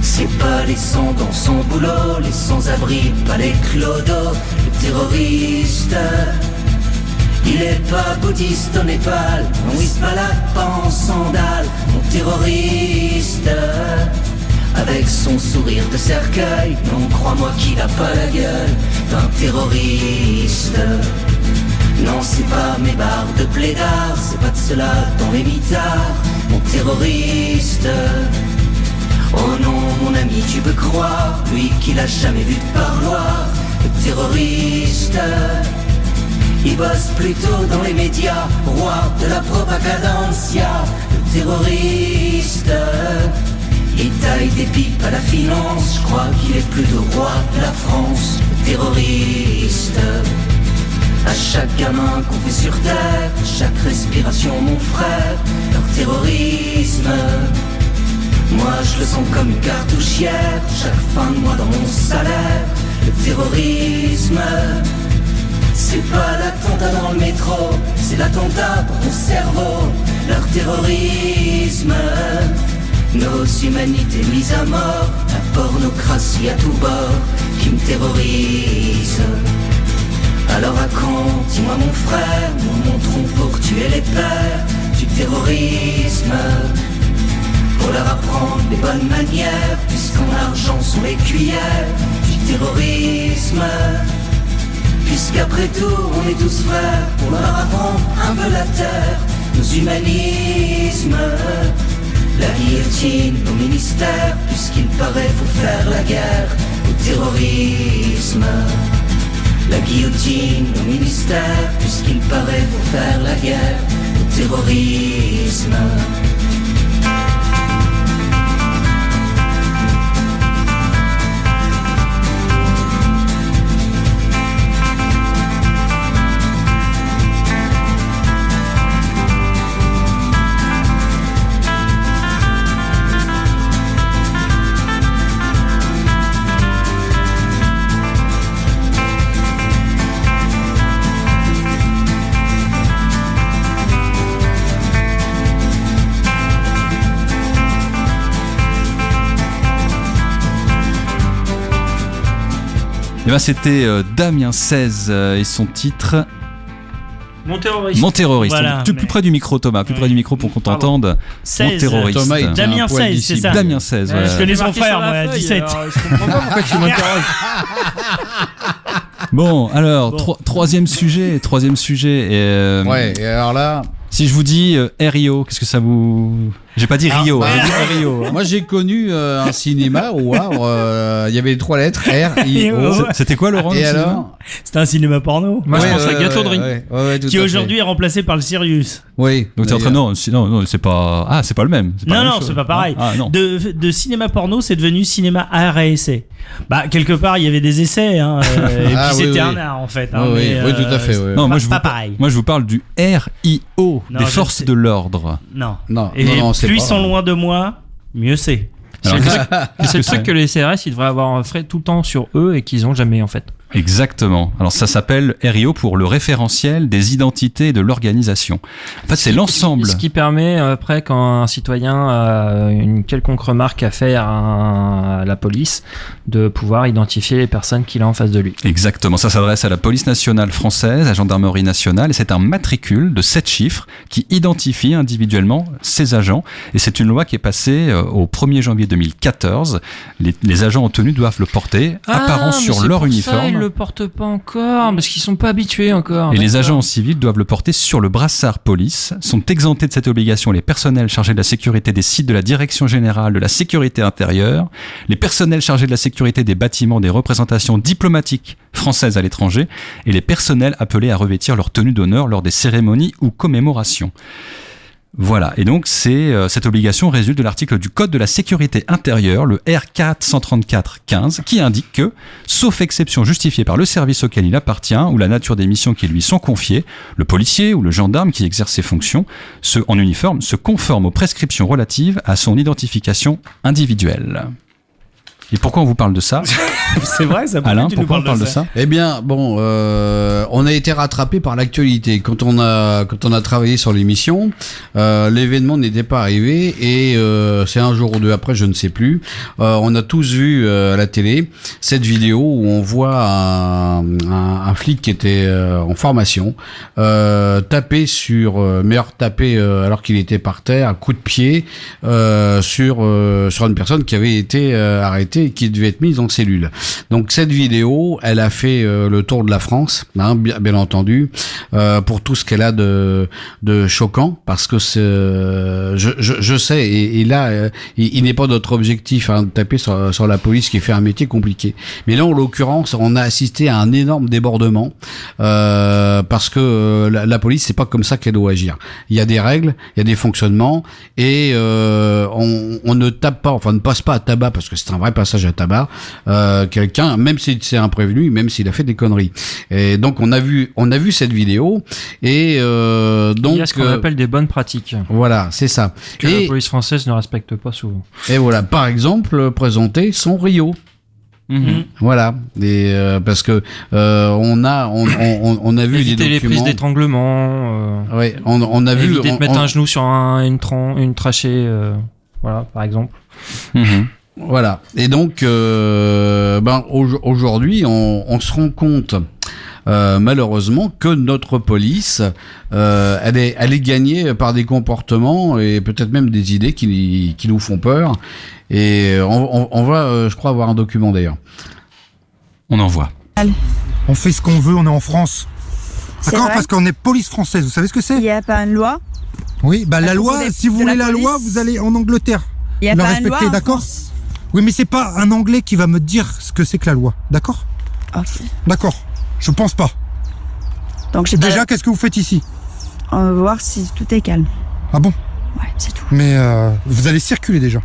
C'est pas les sans dans son boulot, les sans-abri, pas les clodos, les terroristes. n'est pas bouddhiste au Népal, non il se balade pas en sandales, mon terroriste. Avec son sourire de cercueil, non crois-moi qu'il a pas la gueule d'un terroriste. Non c'est pas mes barres de plaidard, c'est pas de cela dans les mitards, mon terroriste. Oh non mon ami tu peux croire, lui qu'il a jamais vu de parloir, le terroriste. Il bosse plutôt dans les médias, roi de la propagancia, le terroriste. Il taille des pipes à la finance, je crois qu'il est plutôt roi de la France, le terroriste. À chaque gamin qu'on fait sur terre, chaque respiration mon frère, leur terrorisme. Moi je le sens comme une cartouchière, chaque fin de mois dans mon salaire, le terrorisme. C'est pas l'attentat dans le métro, c'est l'attentat dans ton cerveau, leur terrorisme. Nos humanités mises à mort, la pornocratie à tout bord qui me terrorise. Alors à quand, dis-moi mon frère, nous montrons pour tuer les pères du terrorisme. Pour leur apprendre les bonnes manières, puisqu'en argent sont les cuillères du terrorisme. Puisqu'après tout on est tous frères, pour leur apprendre un peu la terre, nos humanismes. La guillotine au ministère, puisqu'il paraît faut faire la guerre au terrorisme. La guillotine au ministère, puisqu'il paraît faut faire la guerre au terrorisme. Et ben c'était Damien 16 et son titre Mon terroriste. Mon terroriste. Voilà, Plus près du micro, Thomas, plus près du micro pour qu'on t'entende. 16. Mon terroriste. Thomas est Damien 16, c'est ça. Damien 16, voilà. Je connais son frère, moi, à 17. Je comprends pas pourquoi tu m'interroges. Bon, alors, troisième sujet. Ouais, et alors là... Si je vous dis Rio, qu'est-ce que ça vous... J'ai pas dit Rio, j'ai dit Rio. Moi j'ai connu un cinéma où il y avait les 3 lettres R-I-O. C'était quoi, Laurent? Et alors? C'était un cinéma porno. Moi, je pense à Gâteau de Riz. Qui aujourd'hui est remplacé par le Sirius. Oui. Donc t'es en train non, c'est pas... Ah, c'est pas le même. Non, c'est pas pareil. Ah, non. De cinéma porno, c'est devenu cinéma art et essai. Bah, quelque part, il y avait des essais, hein, et puis c'était un art, en fait. Hein, oui, tout à fait. Non, moi, pareil. Moi, je vous parle du RIO, des forces de l'ordre. Non. Et plus ils sont loin de moi, mieux c'est. C'est le truc que les CRS ils devraient avoir frais tout le temps sur eux et qu'ils ont jamais en fait. Exactement. Alors ça s'appelle RIO pour le référentiel des identités et de l'organisation. En fait, c'est l'ensemble. Ce qui permet après quand un citoyen a une quelconque remarque à faire à la police de pouvoir identifier les personnes qu'il a en face de lui. Exactement. Ça s'adresse à la police nationale française, à la gendarmerie nationale, et c'est un matricule de 7 chiffres qui identifie individuellement ces agents. Et c'est une loi qui est passée au 1er janvier 2014. Les agents en tenue doivent le porter, apparent sur leur uniforme. Ils le portent pas encore parce qu'ils sont pas habitués encore. Et les agents civils doivent le porter sur le brassard police. Sont exemptés de cette obligation les personnels chargés de la sécurité des sites de la Direction générale de la sécurité intérieure, les personnels chargés de la sécurité des bâtiments des représentations diplomatiques françaises à l'étranger et les personnels appelés à revêtir leur tenue d'honneur lors des cérémonies ou commémorations. Voilà, et donc cette obligation résulte de l'article du Code de la sécurité intérieure, le R434-15, qui indique que, sauf exception justifiée par le service auquel il appartient ou la nature des missions qui lui sont confiées, le policier ou le gendarme qui exerce ses fonctions, en uniforme, se conforme aux prescriptions relatives à son identification individuelle. Et pourquoi on vous parle de ça ? C'est vrai, ça. Alain, tu nous pourquoi on parle de ça? Eh bien, bon, on a été rattrapé par l'actualité. Quand on a travaillé sur l'émission, l'événement n'était pas arrivé et c'est un jour ou deux après, je ne sais plus. On a tous vu à la télé cette vidéo où on voit un flic qui était en formation taper alors qu'il était par terre, à coup de pied sur une personne qui avait été arrêtée et qui devait être mise en cellule. Donc cette vidéo, elle a fait le tour de la France, hein, bien entendu, pour tout ce qu'elle a de choquant, parce que je sais, et là, il n'est pas notre objectif de taper sur la police qui fait un métier compliqué. Mais là, en l'occurrence, on a assisté à un énorme débordement parce que la police, c'est pas comme ça qu'elle doit agir. Il y a des règles, il y a des fonctionnements, et on ne tape pas, enfin, ne passe pas à tabac, parce que c'est un vrai passage à tabac, quelqu'un, même si c'est un prévenu, même s'il a fait des conneries. Et donc on a vu cette vidéo, et donc il y a ce qu'on appelle des bonnes pratiques. Voilà, c'est ça. Que la police française ne respecte pas souvent. Et voilà, par exemple, présenter son Rio. Mm-hmm. Voilà, et parce que on a vu éviter des documents, les prises d'étranglement. Ouais, on a vu éviter de mettre un genou sur une trachée, voilà, par exemple. Mhm. Voilà. Et donc, aujourd'hui, on se rend compte, malheureusement, que notre police, elle est gagnée par des comportements et peut-être même des idées qui nous font peur. Et on va, je crois, avoir un document d'ailleurs. On en voit. On fait ce qu'on veut, on est en France. D'accord, parce qu'on est police française. Vous savez ce que c'est? Il n'y a pas une loi? Oui, la loi, si vous voulez la loi, vous allez en Angleterre. Il n'y a la pas respecter, une loi, d'accord? Oui, mais c'est pas un Anglais qui va me dire ce que c'est que la loi, d'accord? Ok. D'accord, je pense pas. Donc déjà, qu'est-ce que vous faites ici? On va voir si tout est calme. Ah bon? Ouais, c'est tout. Mais vous allez circuler déjà.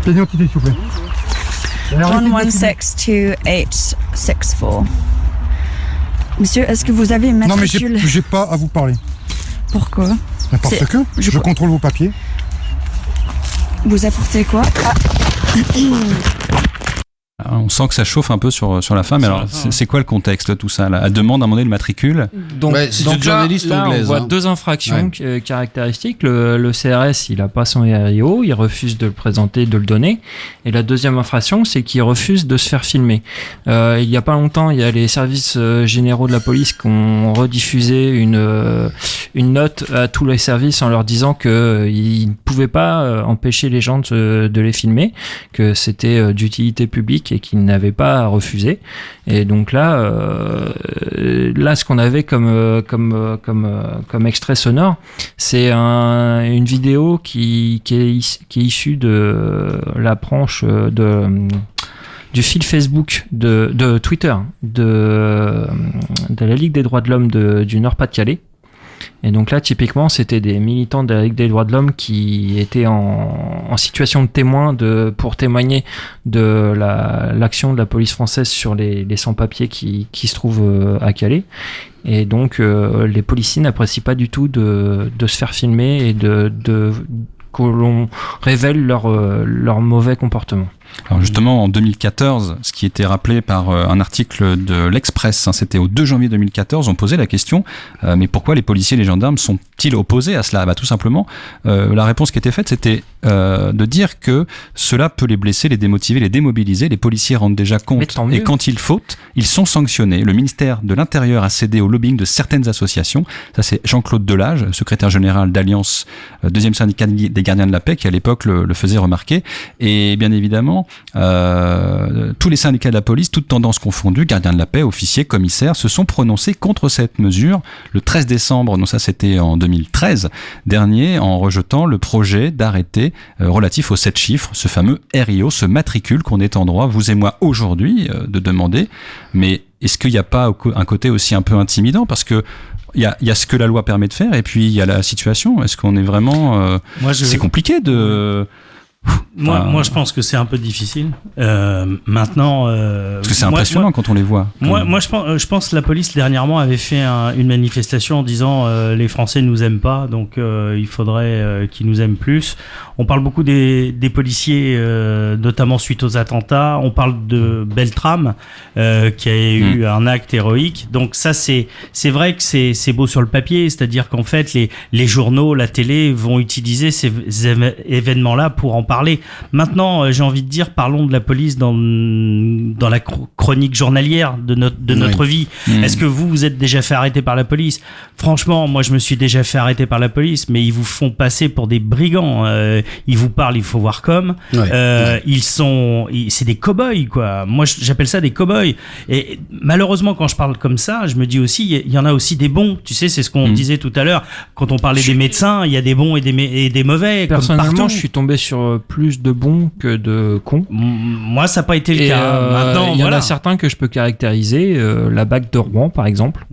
Pièce d'identité, s'il vous plaît. 1162864. Monsieur, est-ce que vous avez une matricule? Non, mais j'ai pas à vous parler. Pourquoi? Parce que je contrôle vos papiers. Vous apportez quoi? On sent que ça chauffe un peu sur la fin, mais alors c'est quoi le contexte tout ça là? Elle demande à demander le matricule. Donc, c'est une journaliste anglaise. On voit deux infractions caractéristiques. Le CRS, il a pas son RIO, il refuse de le présenter, de le donner. Et la deuxième infraction, c'est qu'il refuse de se faire filmer. Il y a pas longtemps, il y a les services généraux de la police qui ont rediffusé une note à tous les services en leur disant que ils ne pouvaient pas empêcher les gens de les filmer, que c'était d'utilité publique et qu'ils n'avaient pas refusé. Et donc là, ce qu'on avait comme extrait sonore, c'est une vidéo qui est issue de la branche du fil Facebook de Twitter de la Ligue des droits de l'homme du Nord-Pas-de-Calais. Et donc là, typiquement, c'était des militants de la Ligue des droits de l'homme qui étaient en situation de témoin pour témoigner de l'action de la police française sur les sans-papiers qui se trouvent à Calais. Et donc, les policiers n'apprécient pas du tout de se faire filmer et que l'on révèle leur mauvais comportement. Alors justement, en 2014, ce qui était rappelé par un article de l'Express, c'était au 2 janvier 2014, on posait la question, mais pourquoi les policiers et les gendarmes sont-ils opposés à cela? Tout simplement, la réponse qui était faite, c'était de dire que cela peut les blesser, les démotiver, les démobiliser. Les policiers rendent déjà compte, et quand ils fautent, ils sont sanctionnés. Le ministère de l'Intérieur a cédé au lobbying de certaines associations. Ça, c'est Jean-Claude Delage, secrétaire général d'Alliance, deuxième syndicat des gardiens de la paix, qui à l'époque le faisait remarquer. Et bien évidemment, tous les syndicats de la police, toutes tendances confondues, gardiens de la paix, officiers, commissaires, se sont prononcés contre cette mesure le 13 décembre, donc ça c'était en 2013 dernier, en rejetant le projet d'arrêté relatif aux 7 chiffres, ce fameux RIO, ce matricule qu'on est en droit, vous et moi aujourd'hui, de demander. Mais est-ce qu'il n'y a pas un côté aussi un peu intimidant, parce que il y a ce que la loi permet de faire, et puis il y a la situation. Est-ce qu'on est vraiment c'est compliqué Moi, je pense que c'est un peu difficile. Maintenant, parce que c'est impressionnant quand on les voit. Moi, je pense que la police dernièrement avait fait une manifestation en disant les Français nous aiment pas, donc il faudrait qu'ils nous aiment plus. On parle beaucoup des policiers, notamment suite aux attentats. On parle de Beltrame, qui a eu un acte héroïque. Donc ça, c'est vrai que c'est beau sur le papier, c'est-à-dire qu'en fait, les journaux, la télé vont utiliser ces événements-là pour en parler. Maintenant, j'ai envie de dire, parlons de la police dans la chronique journalière de notre vie. Est-ce que vous êtes déjà fait arrêter par la police? Franchement, moi, je me suis déjà fait arrêter par la police, mais ils vous font passer pour des brigands. Ils vous parlent, il faut voir comme. C'est des cow-boys, quoi. Moi, j'appelle ça des cow-boys. Et malheureusement, quand je parle comme ça, je me dis aussi, il y en a aussi des bons. Tu sais, c'est ce qu'on disait tout à l'heure. Quand on parlait des médecins, il y a des bons et des mauvais. Personnellement, je suis tombé sur plus de bons que de cons. Moi, ça n'a pas été le cas. Maintenant, il y en a certains que je peux caractériser. La BAC de Rouen, par exemple.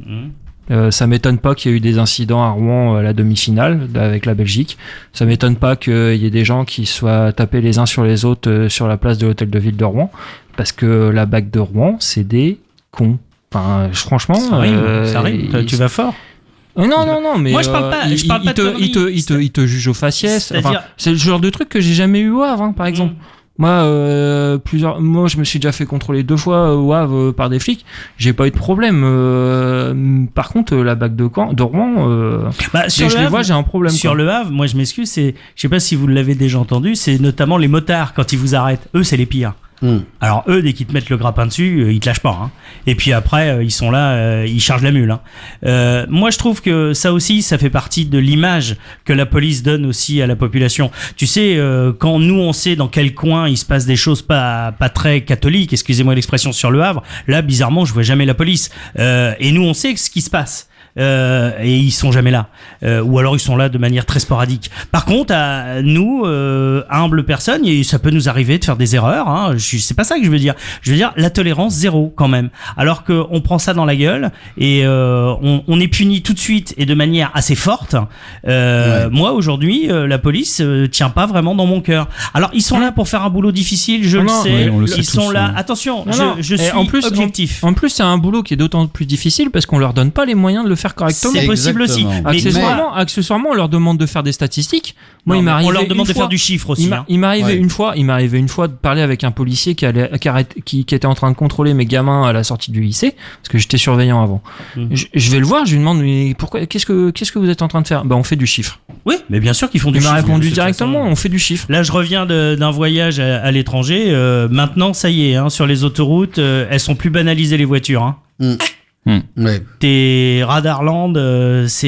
Ça m'étonne pas qu'il y ait eu des incidents à Rouen à la demi-finale avec la Belgique. Ça m'étonne pas qu'il y ait des gens qui soient tapés les uns sur les autres sur la place de l'hôtel de ville de Rouen. Parce que la BAC de Rouen, c'est des cons. Enfin, franchement... Ça arrive. Tu vas fort. Non, mais moi je parle pas il te juge au faciès. Enfin, c'est le genre de truc que j'ai jamais eu au Havre, par exemple. Moi, je me suis déjà fait contrôler 2 fois au Havre par des flics. J'ai pas eu de problème. Par contre, la BAC de Rouen, dès que je les vois, j'ai un problème. Sur le Havre, moi je m'excuse, je sais pas si vous l'avez déjà entendu, c'est notamment les motards quand ils vous arrêtent. Eux, c'est les pires. Alors eux, dès qu'ils te mettent le grappin dessus, ils te lâchent pas. Et puis après, ils sont là, ils chargent la mule. Moi, je trouve que ça aussi, ça fait partie de l'image que la police donne aussi à la population. Tu sais, quand nous, on sait dans quel coin il se passe des choses pas très catholiques, excusez-moi l'expression, sur le Havre, là, bizarrement, je vois jamais la police. Et nous, on sait ce qui se passe. Et ils sont jamais là, ou alors ils sont là de manière très sporadique. Par contre, à nous, humbles personnes, ça peut nous arriver de faire des erreurs. C'est pas ça que je veux dire. Je veux dire la tolérance zéro quand même. Alors que on prend ça dans la gueule et on est puni tout de suite et de manière assez forte. Moi aujourd'hui, la police tient pas vraiment dans mon cœur. Alors ils sont là pour faire un boulot difficile, je le sais. Ils sont là. Attention, je suis objectif. En plus, c'est un boulot qui est d'autant plus difficile parce qu'on leur donne pas les moyens de le faire correctement. C'est possible aussi. Accessoirement, on leur demande de faire des statistiques. Moi, on leur demande de faire du chiffre aussi. Il m'est arrivé une fois de parler avec un policier qui était en train de contrôler mes gamins à la sortie du lycée, parce que j'étais surveillant avant. Je vais le voir, je lui demande mais pourquoi, qu'est-ce que vous êtes en train de faire? On fait du chiffre. Oui, mais bien sûr qu'ils font du chiffre. Il m'a répondu directement, on fait du chiffre. Là, je reviens d'un voyage à l'étranger. Maintenant, ça y est, sur les autoroutes, elles sont plus banalisées les voitures. Tes Radarland, ça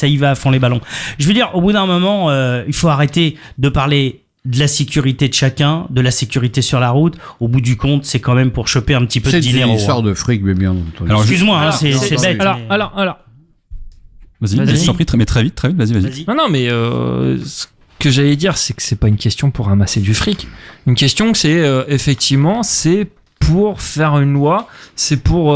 y va à fond les ballons. Je veux dire, au bout d'un moment, il faut arrêter de parler de la sécurité de chacun, de la sécurité sur la route. Au bout du compte, c'est quand même pour choper un petit peu de dinero. C'est une histoire de fric, mais bien entendu. Alors, excuse-moi, c'est bête. Alors. Vas-y, je t'en prie, mais très vite, vas-y. Non, mais ce que j'allais dire, c'est que c'est pas une question pour ramasser du fric. Une question que c'est effectivement, c'est pour faire une loi, c'est pour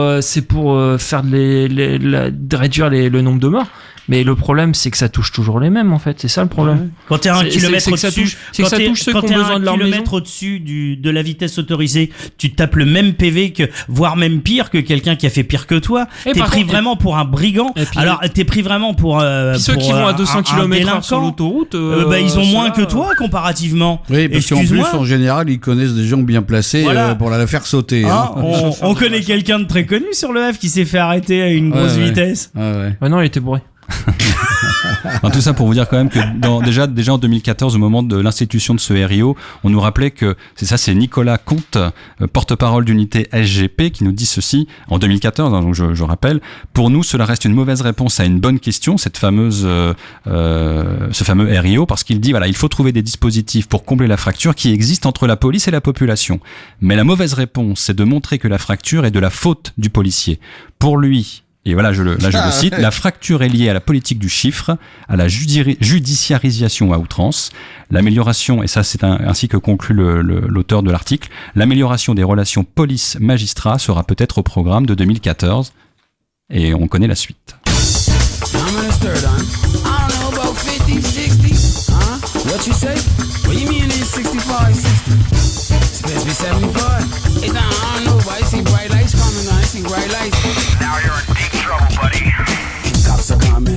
faire réduire le nombre de morts. Mais le problème, c'est que ça touche toujours les mêmes, en fait. C'est ça le problème. Quand t'es un kilomètre au-dessus, quand t'es un kilomètre au-dessus de la vitesse autorisée, tu tapes le même PV voire même pire que quelqu'un qui a fait pire que toi. T'es pris vraiment pour un brigand. Alors, t'es pris vraiment pour ceux qui vont à 200 km/h sur l'autoroute, ils ont moins que toi, comparativement. Oui, parce qu'en plus, en général, ils connaissent des gens bien placés pour la faire sauter. On connaît quelqu'un de très connu sur le F qui s'est fait arrêter à une grosse vitesse. Non, il était bourré. Tout ça pour vous dire quand même que déjà en 2014, au moment de l'institution de ce RIO, on nous rappelait que c'est Nicolas Comte, porte-parole d'unité SGP, qui nous dit ceci en 2014. Donc je rappelle, pour nous, cela reste une mauvaise réponse à une bonne question, ce fameux RIO, parce qu'il dit il faut trouver des dispositifs pour combler la fracture qui existe entre la police et la population. Mais la mauvaise réponse, c'est de montrer que la fracture est de la faute du policier. Pour lui. Et voilà, je le cite, la fracture est liée à la politique du chiffre, à la judiciarisation à outrance, l'amélioration, et ça c'est ainsi que conclut l'auteur de l'article, l'amélioration des relations police-magistrat sera peut-être au programme de 2014, et on connaît la suite. What you say? What you mean it's 65, 60? It's supposed to be 75. Hey, nah, I don't know, but I see bright lights coming on. I see bright lights. Now you're in deep trouble, buddy.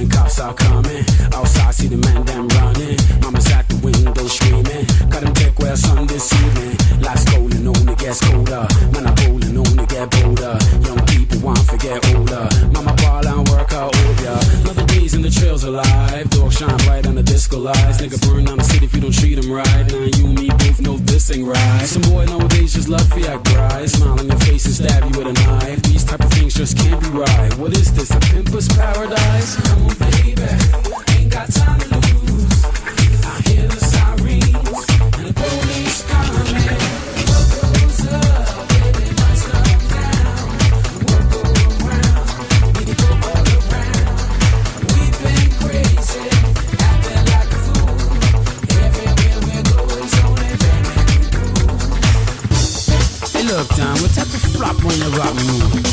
Cops are coming. Outside, see the man them running. Mama's at the window screaming. Got them take where sun this evening. Life's golden, only gets colder. Man, I'm bowling, only get bolder. Young people want to get older. Mama ball and work out older. Another days in the trails alive. Dog shine bright on the disco lights. Nigga burn down the city if you don't treat them right. Now you and me both know this ain't right. Some boy nowadays just love to act right. Smile on your face and stab you with a knife. These type of things just can't be right. What is this, a pimpus paradise? Come on, baby, ain't got time to lose. I hear the sirens and the police coming. What goes up, baby, must come down. What go around, we can go all around. We've been crazy, acting like a fool. Everywhere we go is only been cool. Hey, look, Don, what type of flop when you rock me moving?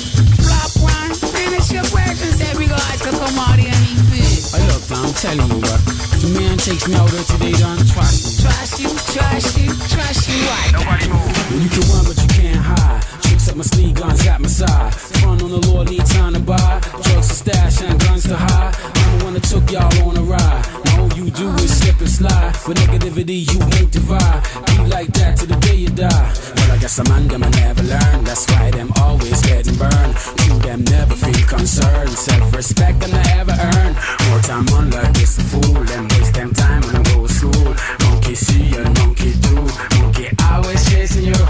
Flop one? Man, it's your question. Say we go ask a commodity and eat fish. Hey, look, Don, I'm telling you what. The man takes me out there today, Don. Trust me. Trust you, trust you, trust you. Why? Nobody move. You can run, but you can't hide. Tricks up my sleeve, guns at my side. Front on the Lord, need time to buy. Drugs to stash and guns to hide. I'm the one that took y'all on a ride. Now all you do is slip and slide. With negativity, you won't divide. Be like that till the day you die. Well, I guess a man them I never learn. That's why them always getting burned. To them never feel concerned. Self-respect them I ever earn. More time on like this a fool. Them waste them time when I go to school. Monkey see and monkey do. Monkey always chasing you.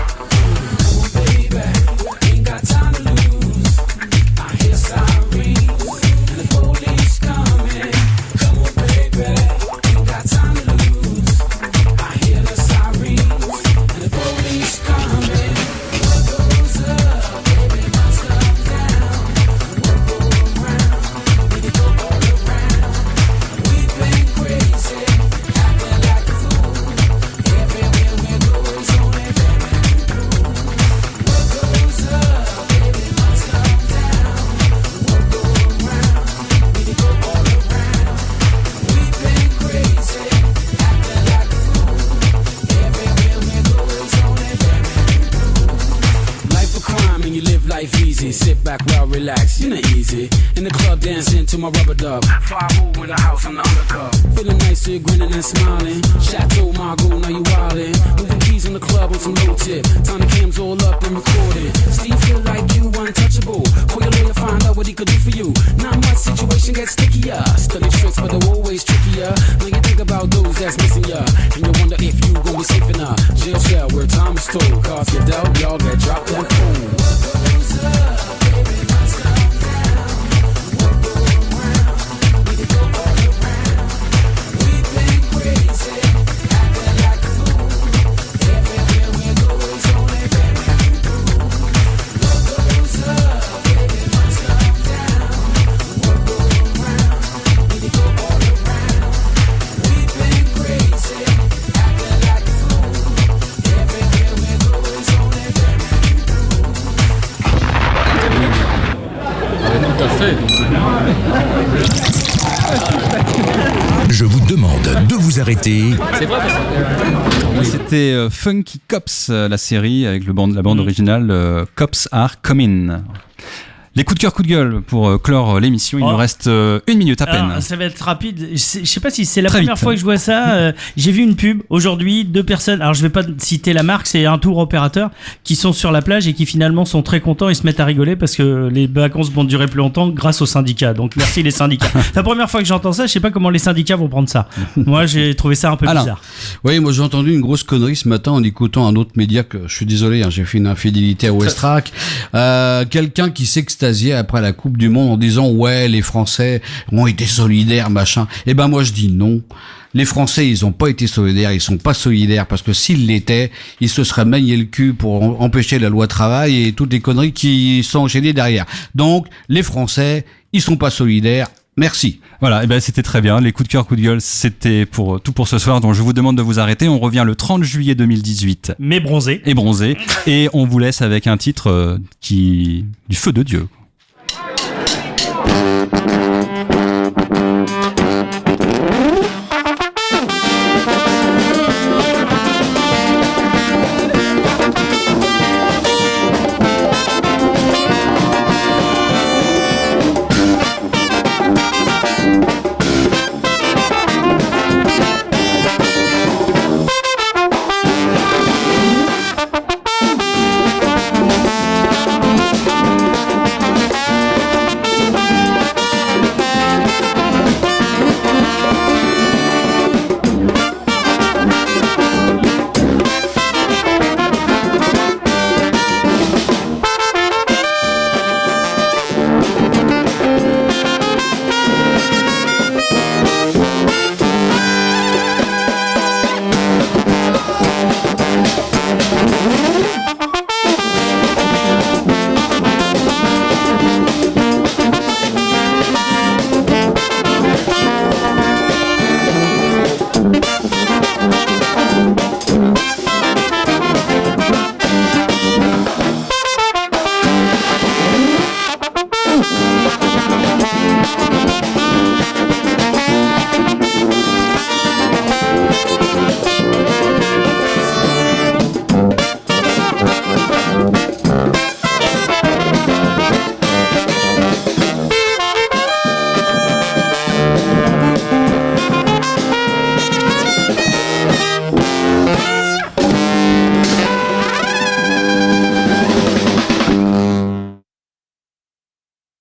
Baby, ain't got time to lose. I hear sirens and the police coming. Come on, baby, ain't got time to lose. I hear the sirens and the police coming. What goes up, baby, must come down. What go around, we can go all around. We've been crazy, acting like a fool. Everywhere we go is only been cool. What goes up, baby, must come down. What go around, we can go all around. We've been crazy, acting like a fool. Everywhere we go is only been cool. Life a crime and you live life easy. Sit back, well, relax, you're not easy. In the club, dancing to my rubber dub. 5-0 with a house on the undercup. Feeling nice, you're grinning and smiling. Chateau Margaux, now you wildin'. Moving keys in the club on some low tip. Time the cams all up and recorded. Steve feel like you untouchable. Call your lawyer, find out what he could do for you. Not much situation gets stickier. Study tricks, but they're always trickier. Now you think about those that's missing ya, and you wonder if you gon' be safe in a jail cell where time is told. Cause you dealt, y'all get dropped and phone. What goes up, baby, must come down. What go around, we can go all around. We've been crazy, acting like a fool. Everywhere we go is only been cool. What goes up, baby, must come down. What go around, we can go all around. We've been crazy, acting like a fool. Everywhere we go is only been cool. Tout à fait. Je vous demande de vous arrêter. C'est vrai parce que c'était Funky Cops, la série avec la bande originale Cops Are Coming. Les coups de cœur, coups de gueule pour clore l'émission. Il nous reste 1 minute à peine. Alors, ça va être rapide. Je sais pas si c'est la première fois que je vois ça. J'ai vu une pub aujourd'hui, 2 personnes. Alors je vais pas citer la marque, c'est un tour opérateur qui sont sur la plage et qui finalement sont très contents et se mettent à rigoler parce que les vacances vont durer plus longtemps grâce aux syndicats. Donc merci les syndicats. C'est la première fois que j'entends ça. Je sais pas comment les syndicats vont prendre ça. Moi j'ai trouvé ça un peu bizarre. Oui, moi j'ai entendu une grosse connerie ce matin en écoutant un autre média que je suis désolé, j'ai fait une infidélité à Westrack. Quelqu'un qui s'extasiait après la Coupe du Monde en disant ouais les Français ont été solidaires machin. Eh ben moi je dis non. Les Français, ils ont pas été solidaires, ils sont pas solidaires parce que s'ils l'étaient, ils se seraient manié le cul pour empêcher la loi travail et toutes les conneries qui sont enchaînées derrière. Donc, les Français, ils sont pas solidaires. Merci. Voilà, et ben c'était très bien. Les coups de cœur, coups de gueule, c'était tout pour ce soir. Donc je vous demande de vous arrêter. On revient le 30 juillet 2018. Mais bronzé. Et bronzé. Et on vous laisse avec un titre du feu de Dieu.